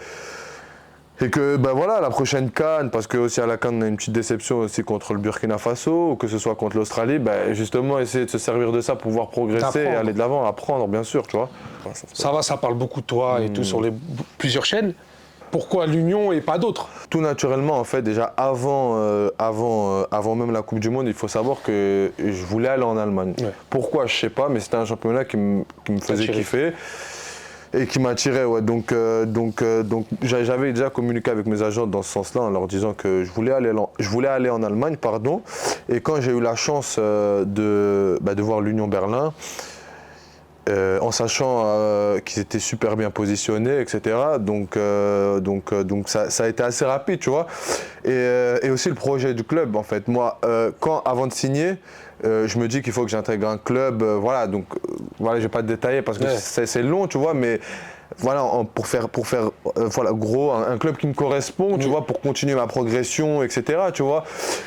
voilà, la prochaine CAN, parce que aussi à la CAN on a une petite déception aussi contre le Burkina Faso, ou que ce soit contre l'Australie, justement essayer de se servir de ça pour pouvoir progresser et aller de l'avant, apprendre bien sûr, tu vois. Ça parle beaucoup de toi et tout sur plusieurs chaînes. Pourquoi l'Union et pas d'autres? Tout naturellement, en fait, déjà avant même la Coupe du Monde, il faut savoir que je voulais aller en Allemagne. Ouais. Pourquoi, je sais pas, mais c'était un championnat qui me faisait kiffer. Et qui m'attirait, ouais. Donc j'avais déjà communiqué avec mes agents dans ce sens-là en leur disant que je voulais aller en Allemagne, Et quand j'ai eu la chance de voir l'Union Berlin, en sachant qu'ils étaient super bien positionnés, etc. Donc ça a été assez rapide, tu vois. Et aussi le projet du club, en fait. Moi, avant de signer, je me dis qu'il faut que j'intègre un club, voilà. Donc voilà, je vais pas te détailler parce que c'est long, tu vois, mais voilà, pour faire voilà, gros, un club qui me correspond, tu vois, pour continuer ma progression, etc. Tu vois.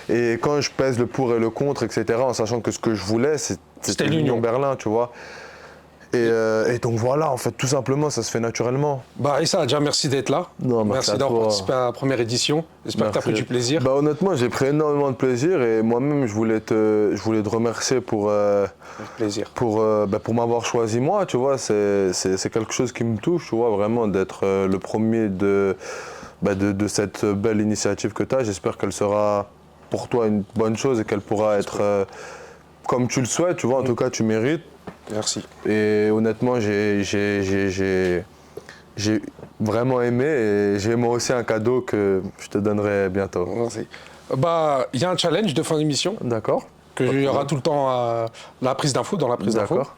Et quand je pèse le pour et le contre, etc., en sachant que ce que je voulais, c'était l'Union Berlin, tu vois. Et donc voilà, en fait, tout simplement, ça se fait naturellement. Bah Issa, déjà merci d'être là. Non, merci d'avoir participé à la première édition. J'espère que tu as pris du plaisir. Bah honnêtement, j'ai pris énormément de plaisir et moi-même, je voulais te remercier pour m'avoir choisi moi, tu vois. C'est quelque chose qui me touche, tu vois, vraiment, d'être le premier de cette belle initiative que tu as. J'espère qu'elle sera pour toi une bonne chose et qu'elle pourra être comme tu le souhaites, tu vois. En tout cas, tu mérites. Merci. Et honnêtement, j'ai vraiment aimé et j'ai moi aussi un cadeau que je te donnerai bientôt. Merci. Bah, il y a un challenge de fin d'émission. D'accord. Il y aura tout le temps à la prise d'infos, dans la prise d'infos. D'accord.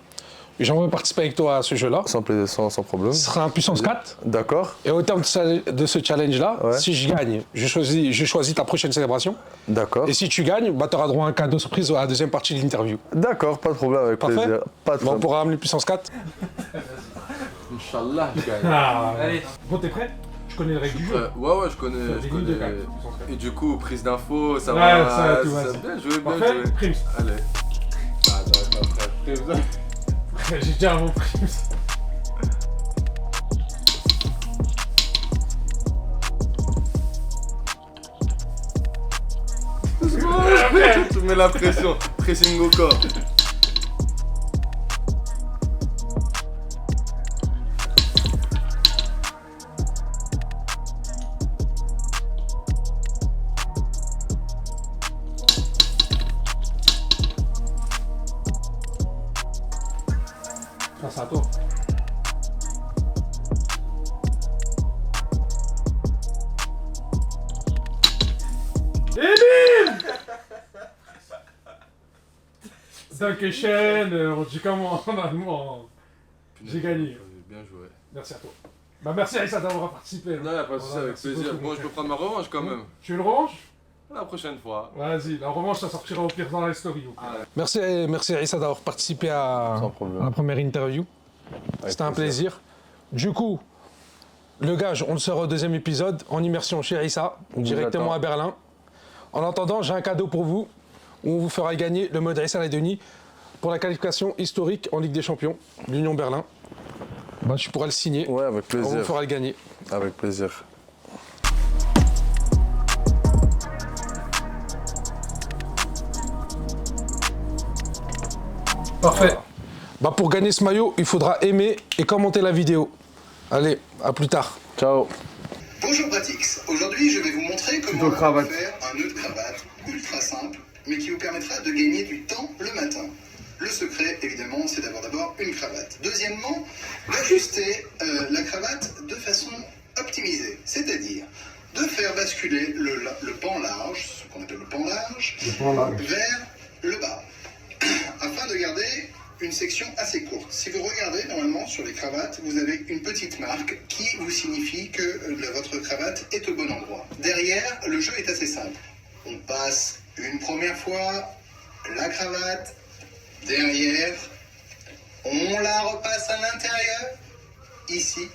J'aimerais participer avec toi à ce jeu-là. Sans problème. Ce sera un puissance 4. D'accord. Et au terme de ce challenge-là, si je gagne, je choisis ta prochaine célébration. D'accord. Et si tu gagnes, bah, tu auras droit à un cadeau surprise à la deuxième partie de l'interview. D'accord, pas de problème, avec plaisir. Pas de on pourra amener puissance 4. Inch'Allah, je gagne. Allez. Bon, t'es prêt? Je connais les règles du jeu. Ouais, je connais. Et du coup, prise d'infos, ça va. Ça bien joué, bien joué. Prims. Allez. Attends, J'ai déjà un bon Prims. Tu mets la pression. Pressing au corps. Face à toi. Et bim! Dankeschön, on dit comment en allemand? J'ai gagné. Bien joué. Merci à toi. Bah merci Aïssa d'avoir participé. Non, y'a pas de soucis, avec plaisir. Bon, je peux prendre ma revanche quand même. Tu veux une revanche? La prochaine fois. Vas-y, la revanche ça sortira au pire dans la story. Merci Aïssa d'avoir participé à la première interview. C'était un plaisir. Du coup, le gage, on le sort au deuxième épisode en immersion chez Aïssa, directement à Berlin. En attendant, j'ai un cadeau pour vous où on vous fera gagner le mode Aïssa Laïdoni pour la qualification historique en Ligue des Champions, l'Union Berlin. Bah, tu pourras le signer. Ouais, avec plaisir. On vous fera le gagner. Avec plaisir. Parfait. Bah, pour gagner ce maillot, il faudra aimer et commenter la vidéo. Allez, à plus tard. Ciao. Bonjour Pratix, aujourd'hui je vais vous montrer comment faire un nœud de cravate ultra simple, mais qui vous permettra de gagner du temps le matin. Le secret, évidemment, c'est d'avoir d'abord une cravate. Deuxièmement, d'ajuster la cravate de façon optimisée, c'est-à-dire de faire basculer le pan large, ce qu'on appelle le pan large, vers le bas, afin de garder une section assez courte. Si vous regardez, normalement, sur les cravates, vous avez une petite marque qui vous signifie que votre cravate est au bon endroit. Derrière, le jeu est assez simple. On passe une première fois la cravate derrière, on la repasse à l'intérieur, ici,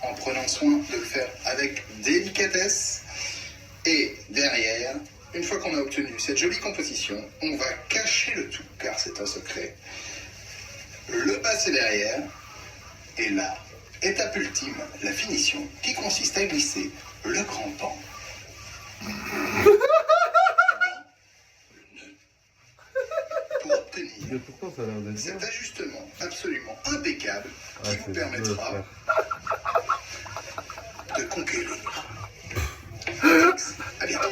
en prenant soin de le faire avec délicatesse, et derrière, une fois qu'on a obtenu cette jolie composition, on va cacher le tout, car c'est un secret. Le passer derrière, et là, étape ultime, la finition, qui consiste à glisser le grand pan. Pour obtenir cet ajustement absolument impeccable qui vous permettra de conquérir. À bientôt.